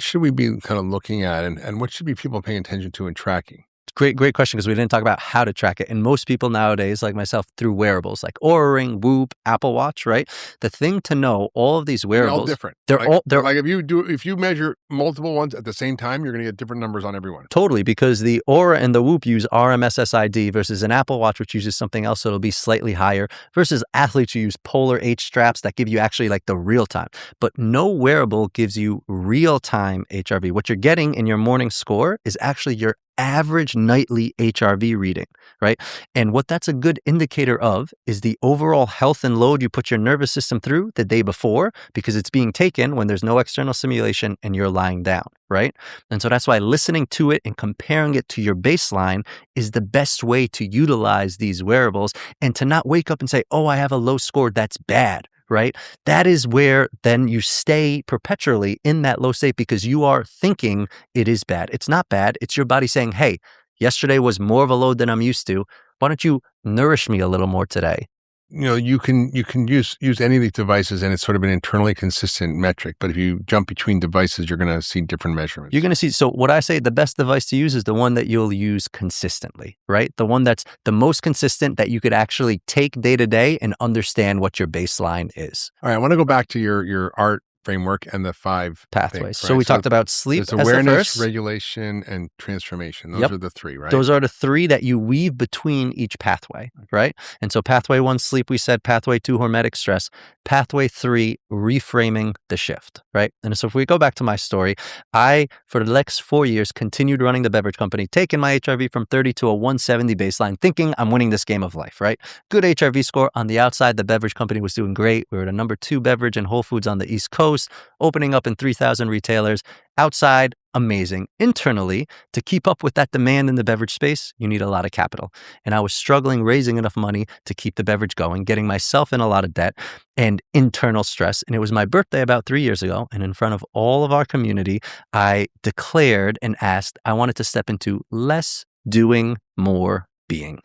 should we be kind of looking at and what should be people paying attention to and tracking? Great question, because we didn't talk about how to track it. And most people nowadays, like myself, through wearables like Oura Ring, Whoop, Apple Watch, right? The thing to know, all of these wearables, they're all different. They're like if you measure multiple ones at the same time, you're going to get different numbers on every one. Totally, because the Oura and the Whoop use RMSSID versus an Apple Watch, which uses something else, so it'll be slightly higher, versus athletes who use Polar H straps that give you actually like the real time. But no wearable gives you real time HRV. What you're getting in your morning score is actually your average nightly HRV reading, right? And what that's a good indicator of is the overall health and load you put your nervous system through the day before, because it's being taken when there's no external stimulation and you're lying down, right? And so that's why listening to it and comparing it to your baseline is the best way to utilize these wearables, and to not wake up and say, oh, I have a low score, that's bad. Right? That is where then you stay perpetually in that low state, because you are thinking it is bad. It's not bad. It's your body saying, hey, yesterday was more of a load than I'm used to. Why don't you nourish me a little more today? You can use any of these devices, and it's sort of an internally consistent metric. But if you jump between devices, you're going to see different measurements. You're going to see. So what I say, the best device to use is the one that you'll use consistently, right? The one that's the most consistent, that you could actually take day to day and understand what your baseline is. All right, I want to go back to your ART framework and the 5 pathways. things, right? So we talked about sleep as awareness, the first. regulation, and transformation. Those are the 3, right? Those are the 3 that you weave between each pathway, right? And so pathway 1, sleep, we said. Pathway 2, hormetic stress. Pathway 3, reframing the shift, right? And so if we go back to my story, I, for the next 4 years, continued running the beverage company, taking my HRV from 30 to a 170 baseline, thinking I'm winning this game of life, right? Good HRV score. On the outside, the beverage company was doing great. We were the number 2 beverage and Whole Foods on the East Coast, opening up in 3,000 retailers. Outside, amazing. Internally, to keep up with that demand in the beverage space, you need a lot of capital. And I was struggling raising enough money to keep the beverage going, getting myself in a lot of debt and internal stress. And it was my birthday about 3 years ago. And in front of all of our community, I declared and asked, I wanted to step into less doing, more being.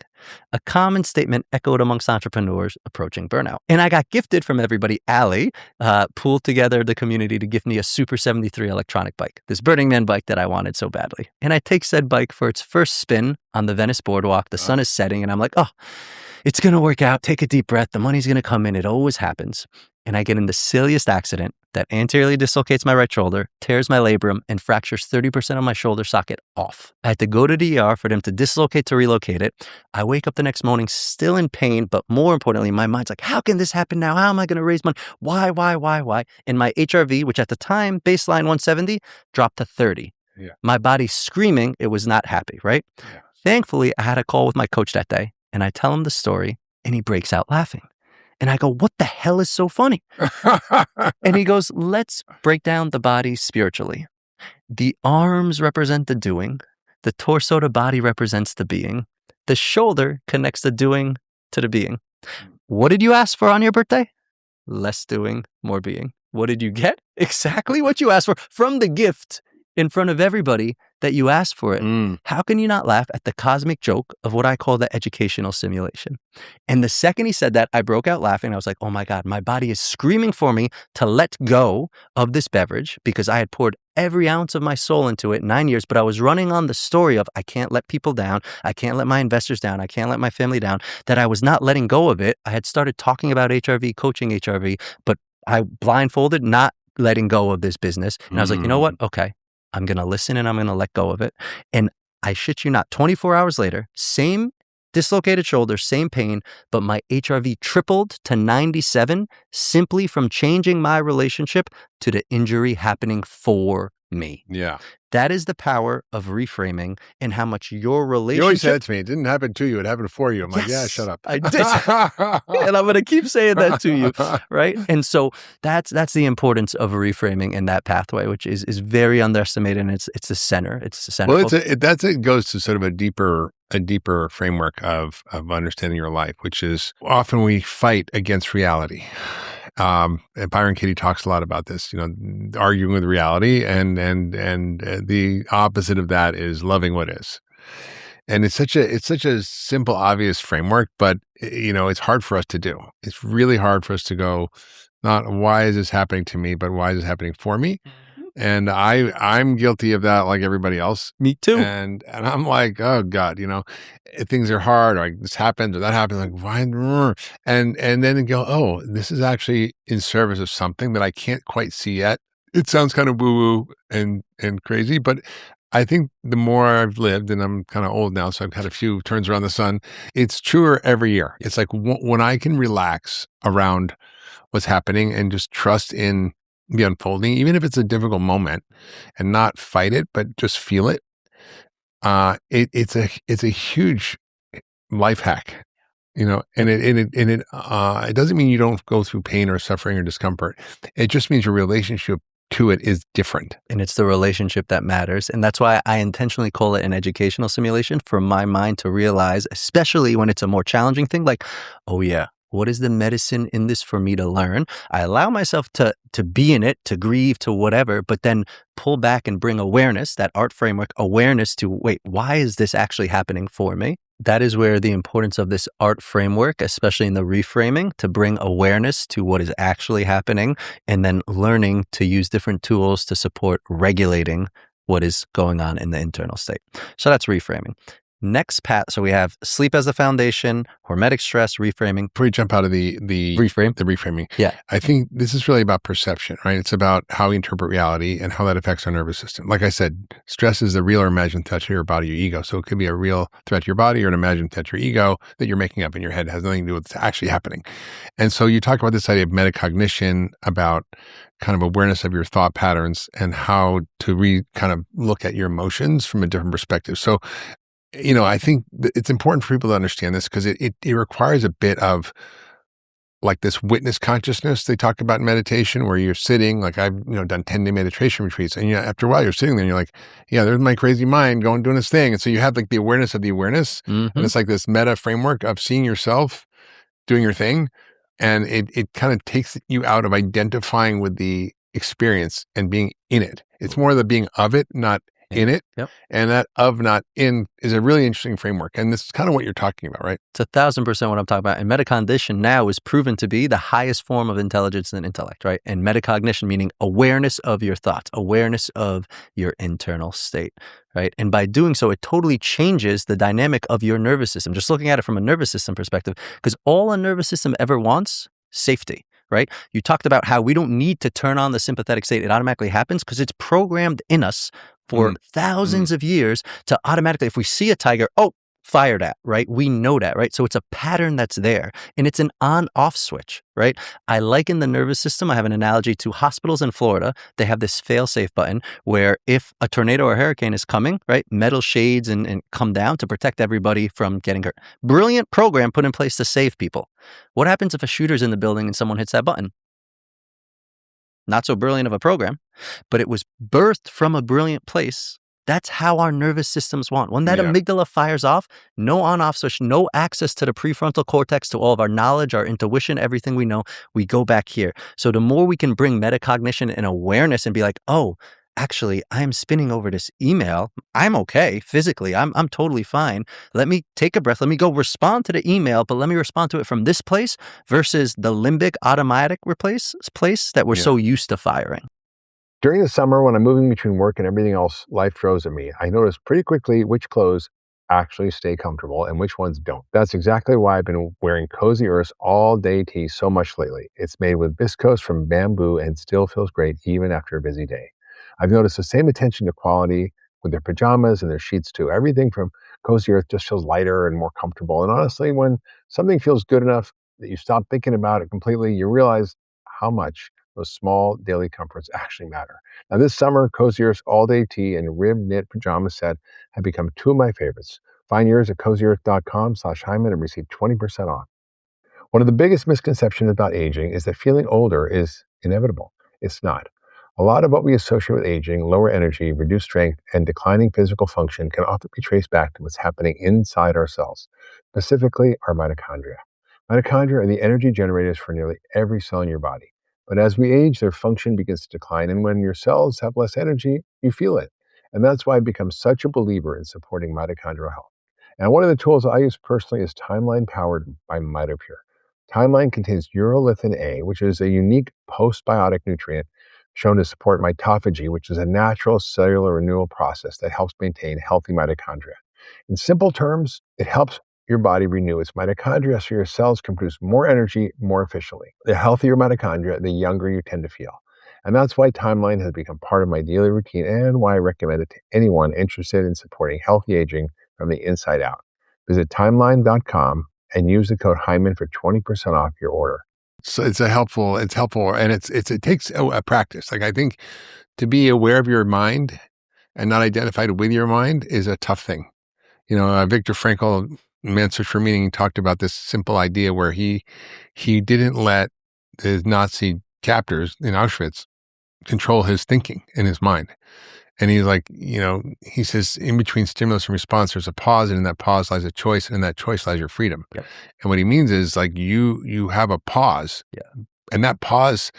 A common statement echoed amongst entrepreneurs approaching burnout. And I got gifted from everybody. Ali pulled together the community to give me a Super 73 electronic bike, this Burning Man bike that I wanted so badly. And I take said bike for its first spin on the Venice boardwalk. The sun is setting and I'm like, oh, it's going to work out. Take a deep breath. The money's going to come in. It always happens. And I get in the silliest accident that anteriorly dislocates my right shoulder, tears my labrum, and fractures 30% of my shoulder socket off. I had to go to the ER for them to dislocate to relocate it. I wake up the next morning still in pain, but more importantly, my mind's like, how can this happen now? How am I going to raise money? Why? And my HRV, which at the time, baseline 170, dropped to 30. Yeah. My body's screaming. It was not happy, right? Yeah. Thankfully, I had a call with my coach that day, and I tell him the story, and he breaks out laughing. And I go, what the hell is so funny? And he goes, let's break down the body spiritually. The arms represent the doing. The torso to body represents the being. The shoulder connects the doing to the being. What did you ask for on your birthday? Less doing, more being. What did you get? Exactly what you asked for from the gift in front of everybody that you asked for it. How can you not laugh at the cosmic joke of what I call the educational simulation? And the second he said that, I broke out laughing. I was like, oh my God, my body is screaming for me to let go of this beverage, because I had poured every ounce of my soul into it 9 years, but I was running on the story of I can't let people down. I can't let my investors down. I can't let my family down, that I was not letting go of it. I had started talking about HRV, coaching HRV, but I blindfolded, not letting go of this business. And I was like, you know what? Okay. I'm going to listen and I'm going to let go of it. And I shit you not, 24 hours later, same dislocated shoulder, same pain, but my HRV tripled to 97 simply from changing my relationship to the injury happening for me. Yeah. That is the power of reframing, and how much your relationship... You always said it to me, it didn't happen to you, it happened for you. I'm like, yeah, shut up. I did. And I'm going to keep saying that to you, right? And so that's the importance of reframing in that pathway, which is very underestimated, and it's the center. It's the center. Well, it goes to sort of a deeper framework of understanding your life, which is often we fight against reality. And Byron Katie talks a lot about this, arguing with reality, and the opposite of that is loving what is. And it's such a simple, obvious framework, but it's hard for us to do. It's really hard for us to go, not why is this happening to me, but why is this happening for me? And I'm guilty of that like everybody else. Me too. And I'm like, oh God, things are hard, or like this happens or that happens. Like, why? And then you go, oh, this is actually in service of something that I can't quite see yet. It sounds kind of woo-woo and crazy, but I think the more I've lived, and I'm kind of old now, so I've had a few turns around the sun, it's truer every year. It's like when I can relax around what's happening and just trust in the unfolding, even if it's a difficult moment, and not fight it, but just feel it. It's a huge life hack, and it doesn't mean you don't go through pain or suffering or discomfort. It just means your relationship to it is different. And it's the relationship that matters. And that's why I intentionally call it an educational simulation, for my mind to realize, especially when it's a more challenging thing, like, oh yeah, what is the medicine in this for me to learn? I allow myself to be in it, to grieve, to whatever, but then pull back and bring awareness, that art framework, awareness to, wait, why is this actually happening for me? That is where the importance of this art framework, especially in the reframing, to bring awareness to what is actually happening, and then learning to use different tools to support regulating what is going on in the internal state. So that's reframing. Next path, so we have sleep as the foundation, hormetic stress, reframing. Before you jump out of the reframing, Yeah. I think this is really about perception, right? It's about how we interpret reality and how that affects our nervous system. Like I said, stress is the real or imagined threat to your body, your ego. So it could be a real threat to your body or an imagined threat to your ego that you're making up in your head. It has nothing to do with what's actually happening. And so you talk about this idea of metacognition, about kind of awareness of your thought patterns and how to kind of look at your emotions from a different perspective. So I think it's important for people to understand this, because it requires a bit of like this witness consciousness they talk about in meditation, where you're sitting, like I've done 10-day meditation retreats, and after a while you're sitting there and you're like, yeah, there's my crazy mind doing its thing. And so you have like the awareness of the awareness, and it's like this meta framework of seeing yourself doing your thing, and it kind of takes you out of identifying with the experience and being in it. It's more the being of it, not in it. Yep. And that of not in is a really interesting framework. And this is kind of what you're talking about, right? It's 1,000% what I'm talking about. And metacognition now is proven to be the highest form of intelligence and intellect, right? And metacognition meaning awareness of your thoughts, awareness of your internal state, right? And by doing so, it totally changes the dynamic of your nervous system. Just looking at it from a nervous system perspective, because all a nervous system ever wants, safety. Right? You talked about how we don't need to turn on the sympathetic state. It automatically happens because it's programmed in us for thousands of years to automatically, if we see a tiger, fire that, right? We know that, right? So it's a pattern that's there, and it's an on-off switch, right? I liken the nervous system. I have an analogy to hospitals in Florida. They have this fail-safe button where if a tornado or hurricane is coming, right, metal shades and come down to protect everybody from getting hurt. Brilliant program put in place to save people. What happens if a shooter's in the building and someone hits that button? Not so brilliant of a program, but it was birthed from a brilliant place. That's how our nervous systems want. When that amygdala fires off, no on-off switch, no access to the prefrontal cortex, to all of our knowledge, our intuition, everything we know, we go back here. So the more we can bring metacognition and awareness and be like, oh, actually, I'm spinning over this email. I'm okay physically. I'm totally fine. Let me take a breath. Let me go respond to the email, but let me respond to it from this place versus the limbic automatic place that we're so used to firing. During the summer, when I'm moving between work and everything else life throws at me, I notice pretty quickly which clothes actually stay comfortable and which ones don't. That's exactly why I've been wearing Cozy Earth's all-day tee so much lately. It's made with viscose from bamboo and still feels great even after a busy day. I've noticed the same attention to quality with their pajamas and their sheets too. Everything from Cozy Earth just feels lighter and more comfortable. And honestly, when something feels good enough that you stop thinking about it completely, you realize how much those small daily comforts actually matter. Now this summer, Cozy Earth's all-day tee and rib knit pajama set have become two of my favorites. Find yours at cozyearth.com/Hyman and receive 20% off. One of the biggest misconceptions about aging is that feeling older is inevitable. It's not. A lot of what we associate with aging, lower energy, reduced strength, and declining physical function can often be traced back to what's happening inside our cells, specifically our mitochondria. Mitochondria are the energy generators for nearly every cell in your body. But as we age, their function begins to decline, and when your cells have less energy, you feel it. And that's why I've become such a believer in supporting mitochondrial health. And one of the tools I use personally is Timeline, powered by MitoPure. Timeline contains urolithin A, which is a unique postbiotic nutrient shown to support mitophagy, which is a natural cellular renewal process that helps maintain healthy mitochondria. In simple terms, it helps your body renew its mitochondria so your cells can produce more energy more efficiently. The healthier mitochondria, the younger you tend to feel. And that's why Timeline has become part of my daily routine and why I recommend it to anyone interested in supporting healthy aging from the inside out. Visit timeline.com and use the code Hyman for 20% off your order. So it's helpful, and it takes a practice. Like, I think to be aware of your mind and not identified with your mind is a tough thing. Viktor Frankl, in Man's Search for Meaning, talked about this simple idea where he didn't let his Nazi captors in Auschwitz control his thinking in his mind. And he's like, he says, in between stimulus and response, there's a pause, and in that pause lies a choice, and in that choice lies your freedom. Yep. And what he means is, like, you have a pause, and that pause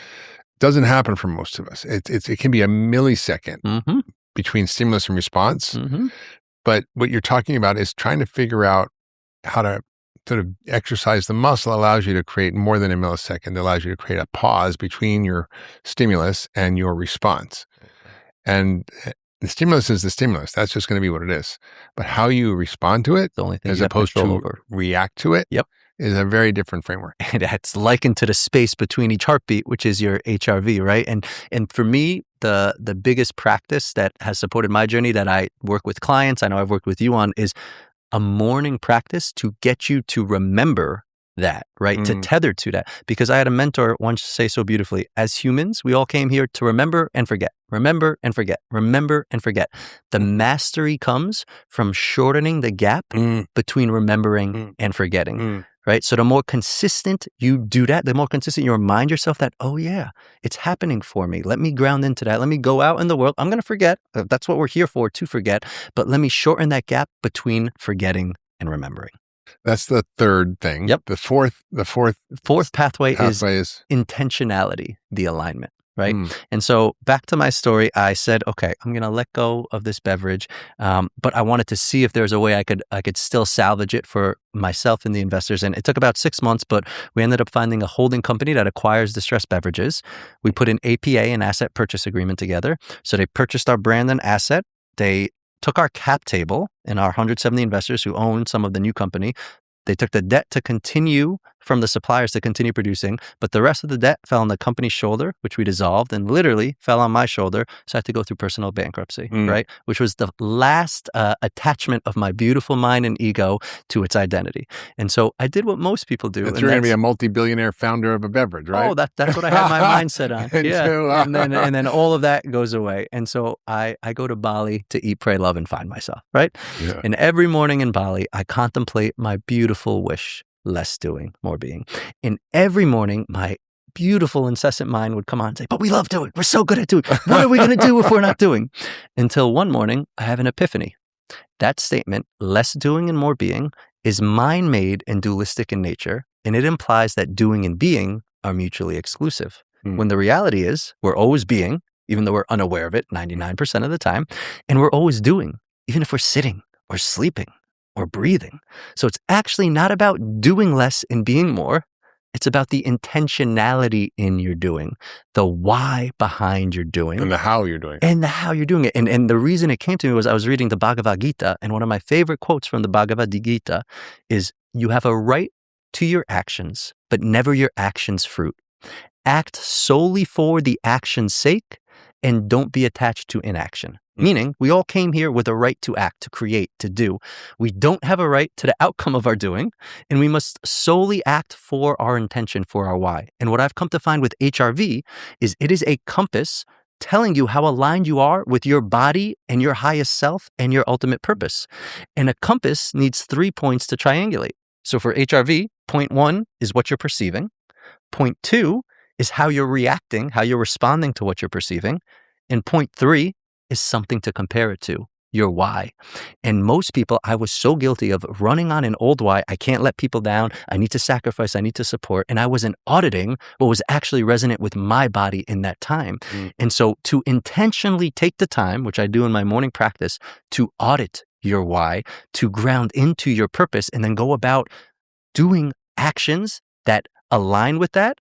doesn't happen for most of us. It can be a millisecond between stimulus and response. But what you're talking about is trying to figure out how to sort of exercise the muscle allows you to create more than a millisecond. It allows you to create a pause between your stimulus and your response. And the stimulus is the stimulus. That's just going to be what it is. But how you respond to it, the only thing as opposed to react to it, is a very different framework. And that's likened to the space between each heartbeat, which is your HRV, right? And for me, the biggest practice that has supported my journey that I work with clients, I know I've worked with you on, is a morning practice to get you to remember that, right? To tether to that. Because I had a mentor once say so beautifully, as humans, we all came here to remember and forget, remember and forget, remember and forget. The mastery comes from shortening the gap between remembering and forgetting, right? So the more consistent you do that, the more consistent you remind yourself that, oh yeah, it's happening for me. Let me ground into that. Let me go out in the world. I'm going to forget. That's what we're here for, to forget. But let me shorten that gap between forgetting and remembering. That's the third thing. Yep. The fourth pathway is intentionality, the alignment, right? And so back to my story, I said, okay, I'm going to let go of this beverage, but I wanted to see if there's a way I could still salvage it for myself and the investors. And it took about 6 months, but we ended up finding a holding company that acquires distressed beverages. We put an APA, an asset purchase agreement, together. So they purchased our brand and asset. They took our cap table and our 170 investors who own some of the new company. They took the debt to continue from the suppliers to continue producing, but the rest of the debt fell on the company's shoulder, which we dissolved, and literally fell on my shoulder. So I had to go through personal bankruptcy, right? Which was the last attachment of my beautiful mind and ego to its identity. And so I did what most people do. You're going to be a multi-billionaire founder of a beverage, right? Oh, that's what I had my mindset on. And then all of that goes away. And so I go to Bali to eat, pray, love, and find myself, right? Yeah. And every morning in Bali, I contemplate my beautiful wish: less doing, more being. And every morning, my beautiful, incessant mind would come on and say, but we love doing. We're so good at doing. What are we going to do if we're not doing? Until one morning, I have an epiphany. That statement, less doing and more being, is mind-made and dualistic in nature, and it implies that doing and being are mutually exclusive. When the reality is, we're always being, even though we're unaware of it 99% of the time, and we're always doing, even if we're sitting or sleeping or breathing. So it's actually not about doing less and being more. It's about the intentionality in your doing, the why behind your doing. And the how you're doing it. And the how you're doing it. And the reason it came to me was I was reading the Bhagavad Gita, and one of my favorite quotes from the Bhagavad Gita is, you have a right to your actions, but never your actions' fruit. Act solely for the action's sake, and don't be attached to inaction. Meaning, we all came here with a right to act, to create, to do. We don't have a right to the outcome of our doing, and we must solely act for our intention, for our why. And what I've come to find with HRV is it is a compass telling you how aligned you are with your body and your highest self and your ultimate purpose. And a compass needs 3 points to triangulate. So for HRV, point 1 is what you're perceiving. Point 2 is how you're reacting, how you're responding to what you're perceiving. And point 3 is something to compare it to, your why. And most people, I was so guilty of running on an old why. I can't let people down. I need to sacrifice. I need to support. And I wasn't auditing what was actually resonant with my body in that time. And so to intentionally take the time, which I do in my morning practice, to audit your why, to ground into your purpose, and then go about doing actions that align with that,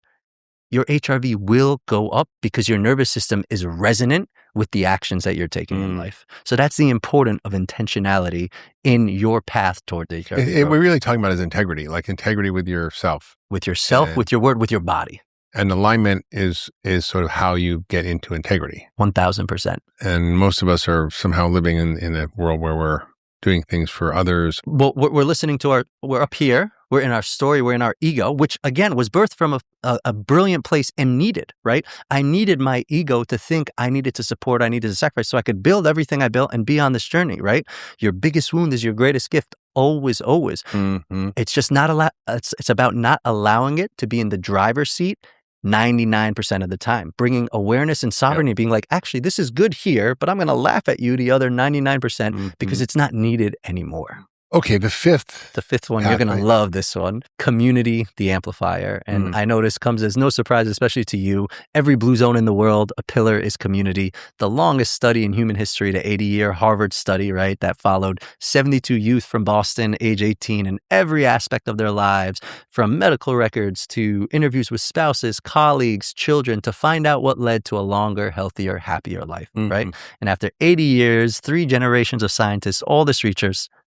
your HRV will go up because your nervous system is resonant with the actions that you're taking in life. So that's the importance of intentionality in your path toward the HRV. We're really talking about is integrity, like integrity with yourself. With yourself, with your word, with your body. And alignment is sort of how you get into integrity. 1000%. And most of us are somehow living in a world where we're doing things for others. Well, we're listening to we're up here, we're in our story, we're in our ego, which again was birthed from a brilliant place and needed, right? I needed my ego to think I needed to support, I needed to sacrifice so I could build everything I built and be on this journey, right? Your biggest wound is your greatest gift. Always, always. Mm-hmm. It's just it's about not allowing it to be in the driver's seat 99% of the time, bringing awareness and sovereignty, being like, actually, this is good here, but I'm going to laugh at you the other 99% because it's not needed anymore. Okay, the fifth one, you're going to love this one. Community, the amplifier. And I know this comes as no surprise, especially to you. Every blue zone in the world, a pillar is community. The longest study in human history, the 80-year Harvard study, right, that followed 72 youth from Boston, age 18, in every aspect of their lives, from medical records to interviews with spouses, colleagues, children, to find out what led to a longer, healthier, happier life, right? And after 80 years, 3 generations of scientists, all this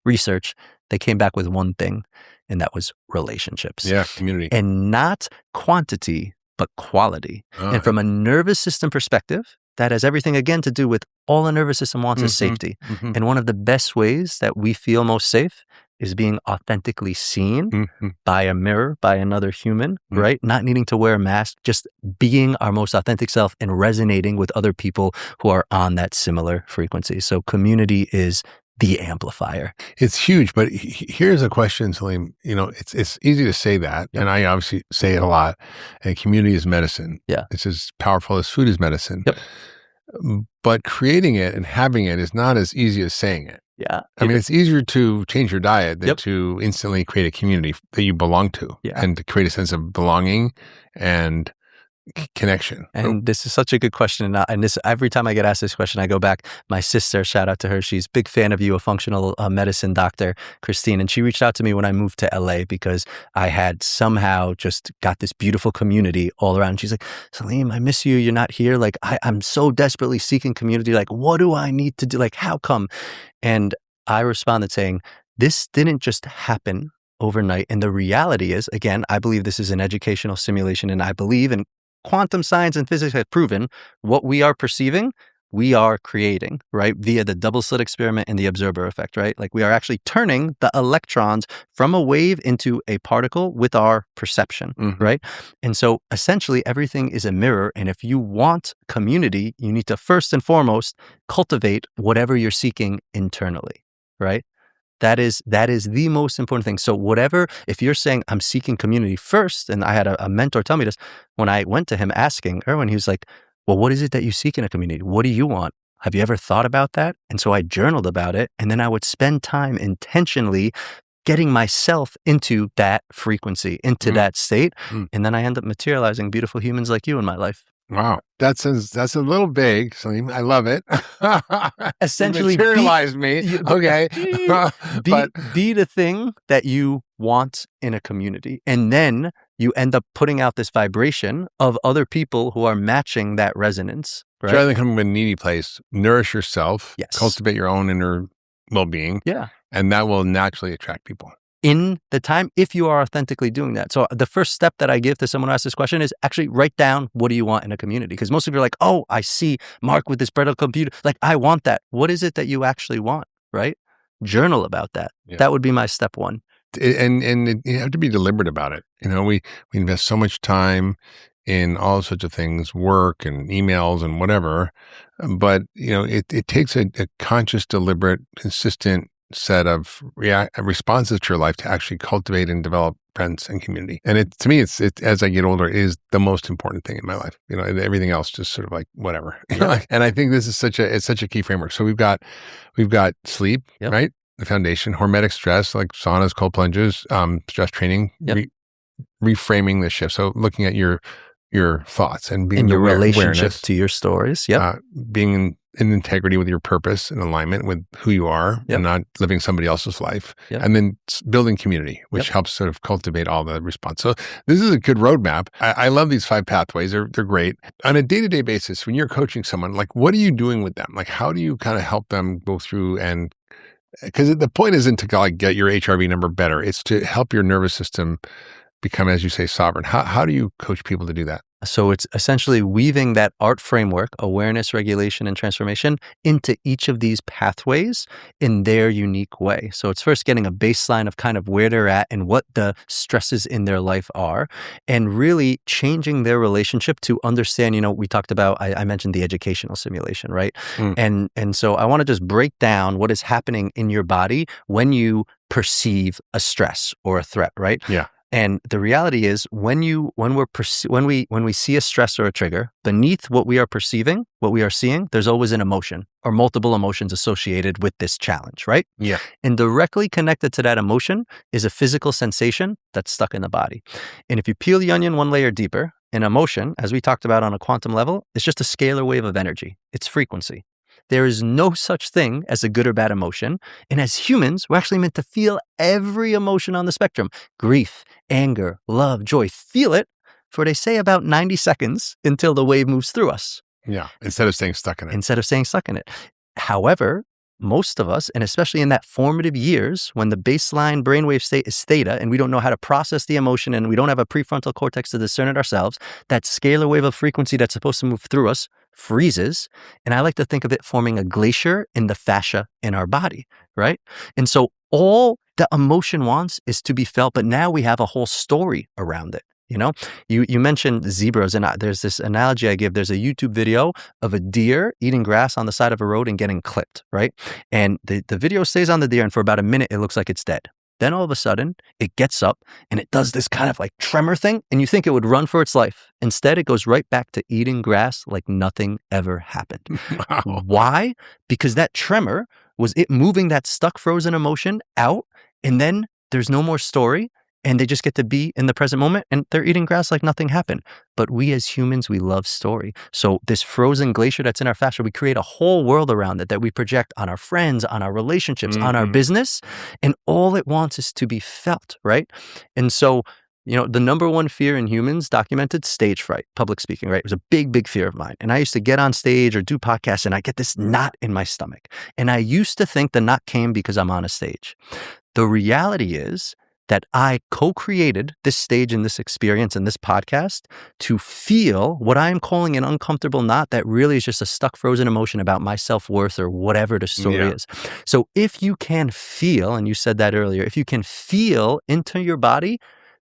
research, they came back with one thing, and that was relationships. Yeah, community. And not quantity, but quality. And from a nervous system perspective, that has everything, again, to do with all the nervous system wants is safety. And one of the best ways that we feel most safe is being authentically seen by a mirror, by another human, right? Not needing to wear a mask, just being our most authentic self and resonating with other people who are on that similar frequency. So community is the amplifier. It's huge, but here's a question, Salim. You know, it's easy to say that, and I obviously say it a lot. And community is medicine. Yeah, it's as powerful as food is medicine. Yep. But creating it and having it is not as easy as saying it. Yeah, I mean, it's easier to change your diet than to instantly create a community that you belong to, and to create a sense of belonging and connection. And this is such a good question. And this, every time I get asked this question, I go back. My sister, shout out to her. She's a big fan of you, a functional medicine doctor, Christine. And she reached out to me when I moved to LA because I had somehow just got this beautiful community all around. She's like, Salim, I miss you. You're not here. Like, I'm so desperately seeking community. Like, what do I need to do? Like, how come? And I responded saying, this didn't just happen overnight. And the reality is, again, I believe this is an educational simulation, and I believe in quantum science and physics have proven what we are perceiving, we are creating, right? Via the double slit experiment and the observer effect, right? Like we are actually turning the electrons from a wave into a particle with our perception, right? And so essentially everything is a mirror. And if you want community, you need to first and foremost cultivate whatever you're seeking internally, right? That is the most important thing. So whatever, if you're saying I'm seeking community first, and I had a mentor tell me this, when I went to him asking Erwin, he was like, well, what is it that you seek in a community? What do you want? Have you ever thought about that? And so I journaled about it. And then I would spend time intentionally getting myself into that frequency, into that state. And then I end up materializing beautiful humans like you in my life. Wow. That's a little vague, Salim. I love it. Essentially, materialize me. Okay. Be the thing that you want in a community. And then you end up putting out this vibration of other people who are matching that resonance. Right? Rather than coming from a needy place, nourish yourself, yes. Cultivate your own inner well-being. Yeah. And that will naturally attract people. In the time, if you are authentically doing that. So the first step that I give to someone who asks this question is actually write down, what do you want in a community? Because most people are like, oh, I see Mark with this brittle computer. Like, I want that. What is it that you actually want, right? Journal about that. Yeah. That would be my step one. And you have to be deliberate about it. You know, we invest so much time in all sorts of things, work and emails and whatever. But, you know, it takes a conscious, deliberate, consistent set of responses to your life to actually cultivate and develop friends and community. And to me, it's as I get older, is the most important thing in my life. You know, everything else just sort of like whatever. Yeah. And I think this is such a key framework. So we've got sleep, yep. Right? The foundation, hormetic stress, like saunas, cold plunges, stress training, yep. Reframing the shift. So looking at your thoughts and being in your relationship to your stories. Yep. Being in integrity with your purpose and alignment with who you are Yep. and not living somebody else's life. Yep. And then building community, which helps sort of cultivate all the response. So this is a good roadmap. I love these 5 pathways. They're great. On a day-to-day basis, when you're coaching someone, like what are you doing with them? Like how do you kind of help them go through and because the point isn't to like get your HRV number better. It's to help your nervous system become, as you say, sovereign. How do you coach people to do that? So it's essentially weaving that ART framework, awareness, regulation, and transformation, into each of these pathways in their unique way. So it's first getting a baseline of kind of where they're at and what the stresses in their life are, and really changing their relationship to understand, we talked about, I mentioned the educational simulation, right? And so I want to just break down what is happening in your body when you perceive a stress or a threat, right? Yeah. And the reality is when we see a stress or a trigger, beneath what we are perceiving, what we are seeing, there's always an emotion or multiple emotions associated with this challenge, right? Yeah. And directly connected to that emotion is a physical sensation that's stuck in the body. And if you peel the onion one layer deeper, an emotion, as we talked about on a quantum level, is just a scalar wave of energy. It's frequency. There is no such thing as a good or bad emotion. And as humans, we're actually meant to feel every emotion on the spectrum: grief, anger, love, joy. Feel it for, they say, about 90 seconds until the wave moves through us. Yeah. Instead of staying stuck in it. However, most of us, and especially in that formative years when the baseline brainwave state is theta and we don't know how to process the emotion and we don't have a prefrontal cortex to discern it ourselves, that scalar wave of frequency that's supposed to move through us freezes. And I like to think of it forming a glacier in the fascia in our body, right? And so all the emotion wants is to be felt, but now we have a whole story around it. You mentioned zebras, and there's this analogy I give. There's a YouTube video of a deer eating grass on the side of a road and getting clipped, right? And the video stays on the deer, and for about a minute, it looks like it's dead. Then all of a sudden, it gets up and it does this kind of like tremor thing, and you think it would run for its life. Instead, it goes right back to eating grass like nothing ever happened. Wow. Why? Because that tremor was it moving that stuck, frozen emotion out, and then there's no more story. And they just get to be in the present moment and they're eating grass like nothing happened. But we as humans, we love story. So this frozen glacier that's in our fascia, we create a whole world around it that we project on our friends, on our relationships, on our business. And all it wants is to be felt, right? And so, the number one fear in humans documented: stage fright, public speaking, right? It was a big, big fear of mine. And I used to get on stage or do podcasts and I get this knot in my stomach. And I used to think the knot came because I'm on a stage. The reality is that I co-created this stage and this experience and this podcast to feel what I'm calling an uncomfortable knot that really is just a stuck, frozen emotion about my self-worth or whatever the story is. So if you can feel, and you said that earlier, if you can feel into your body,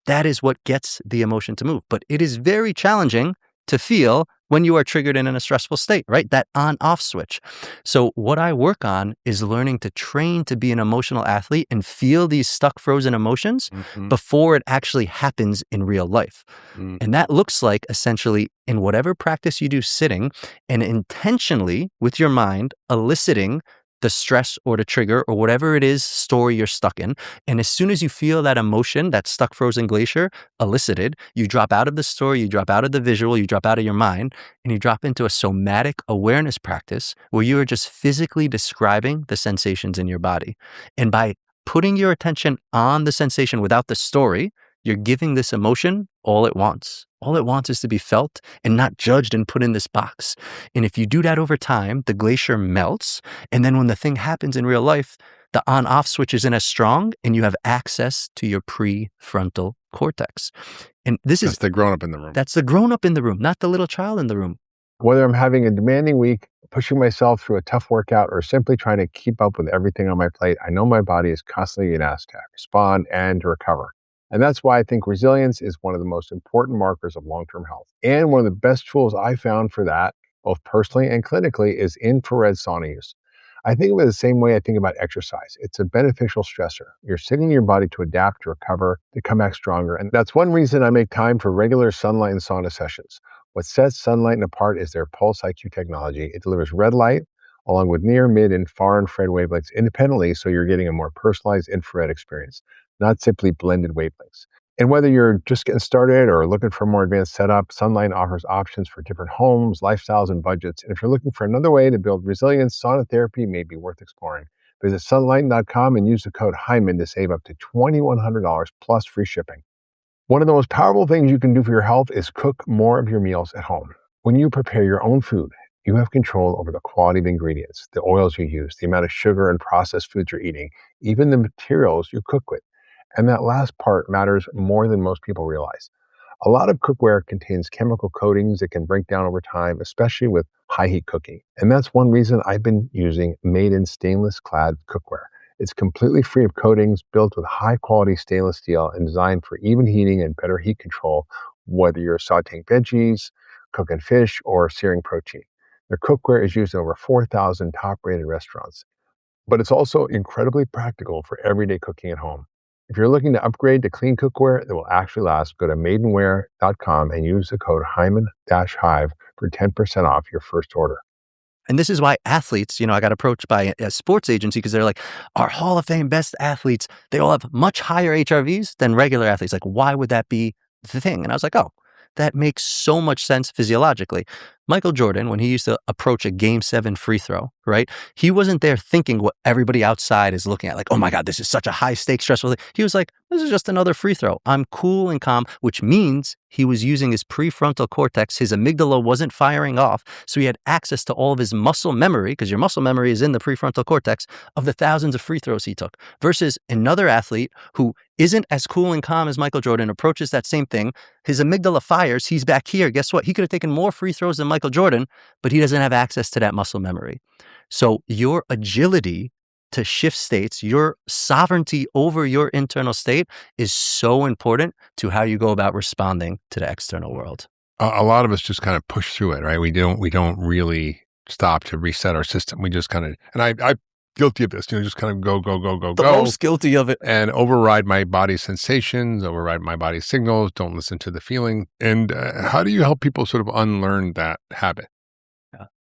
that is what gets the emotion to move. But it is very challenging to feel when you are triggered and in a stressful state, right? That on-off switch. So what I work on is learning to train to be an emotional athlete and feel these stuck, frozen emotions before it actually happens in real life. And that looks like essentially in whatever practice you do sitting and intentionally with your mind eliciting the stress or the trigger or whatever it is story you're stuck in. And as soon as you feel that emotion, that stuck frozen glacier elicited, you drop out of the story, you drop out of the visual, you drop out of your mind, and you drop into a somatic awareness practice where you are just physically describing the sensations in your body. And by putting your attention on the sensation without the story, you're giving this emotion all it wants. All it wants is to be felt and not judged and put in this box. And if you do that over time, the glacier melts. And then when the thing happens in real life, the on-off switch isn't as strong and you have access to your prefrontal cortex. And that's the grown-up in the room. That's the grown-up in the room, not the little child in the room. Whether I'm having a demanding week, pushing myself through a tough workout, or simply trying to keep up with everything on my plate, I know my body is constantly being asked to respond and to recover. And that's why I think resilience is one of the most important markers of long-term health. And one of the best tools I found for that, both personally and clinically, is infrared sauna use. I think of it the same way I think about exercise. It's a beneficial stressor. You're signaling your body to adapt, to recover, to come back stronger. And that's one reason I make time for regular sunlight and sauna sessions. What sets Sunlight apart is their Pulse IQ technology. It delivers red light along with near, mid, and far infrared wavelengths independently, so you're getting a more personalized infrared experience, not simply blended wavelengths. And whether you're just getting started or looking for a more advanced setup, Sunlight offers options for different homes, lifestyles, and budgets. And if you're looking for another way to build resilience, sauna therapy may be worth exploring. Visit sunlight.com and use the code Hyman to save up to $2,100 plus free shipping. One of the most powerful things you can do for your health is cook more of your meals at home. When you prepare your own food, you have control over the quality of ingredients, the oils you use, the amount of sugar and processed foods you're eating, even the materials you cook with. And that last part matters more than most people realize. A lot of cookware contains chemical coatings that can break down over time, especially with high heat cooking. And that's one reason I've been using made in stainless clad cookware. It's completely free of coatings, built with high quality stainless steel and designed for even heating and better heat control, whether you're sauteing veggies, cooking fish, or searing protein. Their cookware is used in over 4,000 top rated restaurants. But it's also incredibly practical for everyday cooking at home. If you're looking to upgrade to clean cookware that will actually last, go to maidenware.com and use the code Hyman-Hive for 10% off your first order. And this is why athletes, I got approached by a sports agency because they're like, our Hall of Fame best athletes, they all have much higher HRVs than regular athletes. Like, why would that be the thing? And I was like, oh, that makes so much sense physiologically. Michael Jordan, when he used to approach a Game 7 free throw, right? He wasn't there thinking what everybody outside is looking at, like, oh my God, this is such a high stakes, stressful thing. He was like, this is just another free throw. I'm cool and calm, which means he was using his prefrontal cortex. His amygdala wasn't firing off. So he had access to all of his muscle memory, because your muscle memory is in the prefrontal cortex, of the thousands of free throws he took, versus another athlete who isn't as cool and calm as Michael Jordan, approaches that same thing. His amygdala fires. He's back here. Guess what? He could have taken more free throws than Michael Jordan, but he doesn't have access to that muscle memory. So your agility to shift states, your sovereignty over your internal state is so important to how you go about responding to the external world. A lot of us just kind of push through it, right? We don't really stop to reset our system. We just kind of, and I'm guilty of this, just kind of go. The most guilty of it. And override my body's sensations, override my body's signals, don't listen to the feeling. And how do you help people sort of unlearn that habit?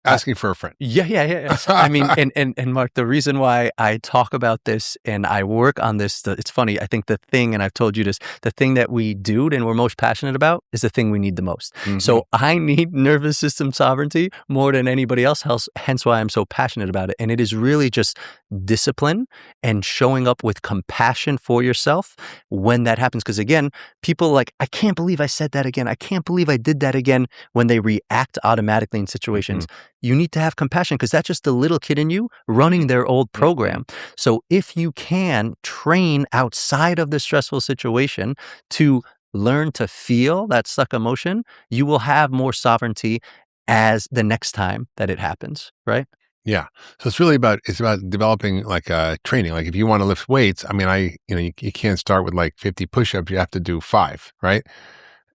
Asking for a friend. Yeah. I mean, and Mark, the reason why I talk about this and I work on this, it's funny. I think the thing, and I've told you this, the thing that we do and we're most passionate about is the thing we need the most. Mm-hmm. So I need nervous system sovereignty more than anybody else, hence why I'm so passionate about it. And it is really just discipline and showing up with compassion for yourself when that happens. Because again, people like, I can't believe I said that again. I can't believe I did that again, when they react automatically in situations. Mm-hmm. You need to have compassion because that's just the little kid in you running their old program. So if you can train outside of the stressful situation to learn to feel that stuck emotion, you will have more sovereignty as the next time that it happens, right? Yeah. So it's about developing like training. Like if you want to lift weights, I mean, you can't start with like 50 push-ups. You have to do 5, right?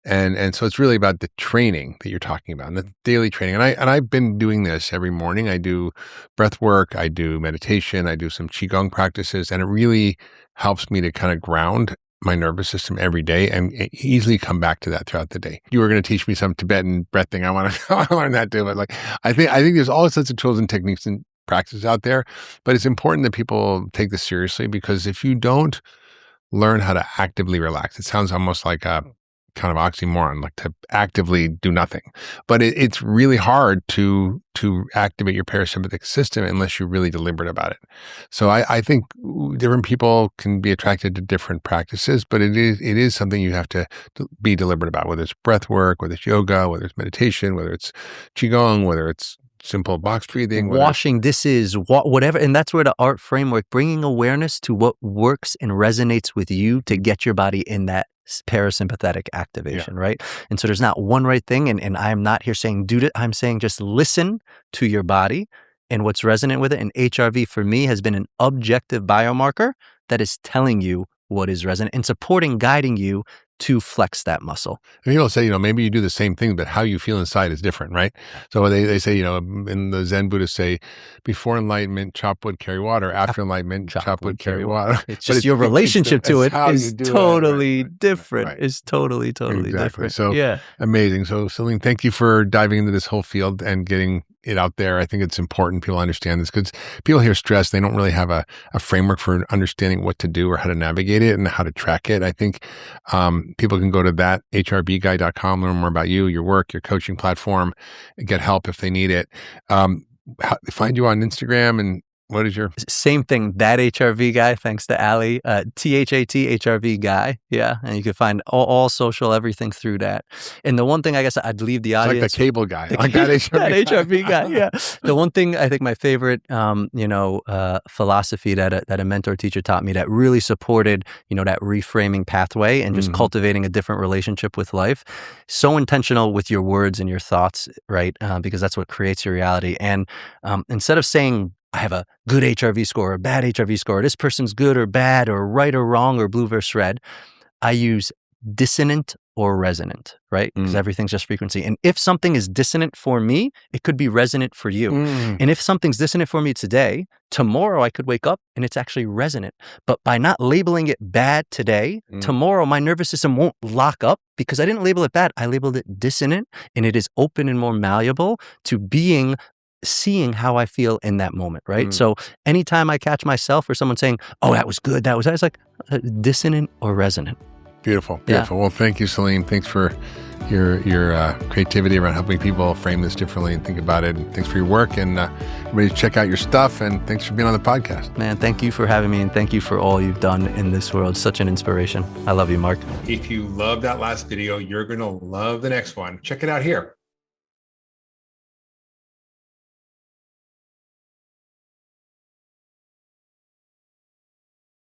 And so it's really about the training that you're talking about, and the daily training. And I've been doing this every morning. I do breath work, I do meditation, I do some Qigong practices, and it really helps me to kind of ground my nervous system every day and easily come back to that throughout the day. You were going to teach me some Tibetan breath thing. I want to learn that too. But like, I think there's all sorts of tools and techniques and practices out there, but it's important that people take this seriously, because if you don't learn how to actively relax, it sounds almost like a kind of oxymoron, like to actively do nothing. But it's really hard to activate your parasympathetic system unless you're really deliberate about it. So I think different people can be attracted to different practices, but it is something you have to be deliberate about, whether it's breath work, whether it's yoga, whether it's meditation, whether it's Qigong, whether it's simple box breathing, washing dishes, whatever. And that's where the ART framework, bringing awareness to what works and resonates with you to get your body in that parasympathetic activation, right? And so there's not one right thing. And I'm not here saying do it. I'm saying just listen to your body and what's resonant with it. And HRV for me has been an objective biomarker that is telling you what is resonant and supporting, guiding you to flex that muscle. And people say, maybe you do the same thing, but how you feel inside is different, right? So they say, in the Zen Buddhists say, before enlightenment, chop wood, carry water. After enlightenment, chop wood, carry water. It's just your relationship to it is totally different. Right. It's totally exactly. different. So amazing. So Salim, thank you for diving into this whole field and getting it out there. I think it's important people understand this because people hear stress. They don't really have a framework for understanding what to do or how to navigate it and how to track it. I think people can go to that HRVguy.com, learn more about you, your work, your coaching platform, and get help if they need it. Find you on Instagram, and what is your... Same thing, that HRV guy, thanks to Ali, THAT HRV guy. Yeah. And you can find all social, everything through that. And the one thing I guess I'd leave the audience... Like the cable guy. Like that HRV that HRV guy, yeah. The one thing I think my favorite, philosophy that a mentor teacher taught me that really supported, that reframing pathway and just cultivating a different relationship with life. So intentional with your words and your thoughts, right? Because that's what creates your reality. And instead of saying, I have a good HRV score, or a bad HRV score, this person's good or bad, or right or wrong, or blue versus red, I use dissonant or resonant, right? Because everything's just frequency. And if something is dissonant for me, it could be resonant for you. And if something's dissonant for me today, tomorrow I could wake up and it's actually resonant. But by not labeling it bad today, tomorrow my nervous system won't lock up because I didn't label it bad. I labeled it dissonant, and it is open and more malleable to seeing how I feel in that moment, right? So anytime I catch myself or someone saying, oh, that was good, that was, I was like, dissonant or resonant. Beautiful. Well, thank you, Salim. Thanks for your creativity around helping people frame this differently and think about it. And thanks for your work, and everybody check out your stuff, and thanks for being on the podcast. Man, thank you for having me, and thank you for all you've done in this world. Such an inspiration. I love you, Mark. If you love that last video, you're going to love the next one. Check it out here.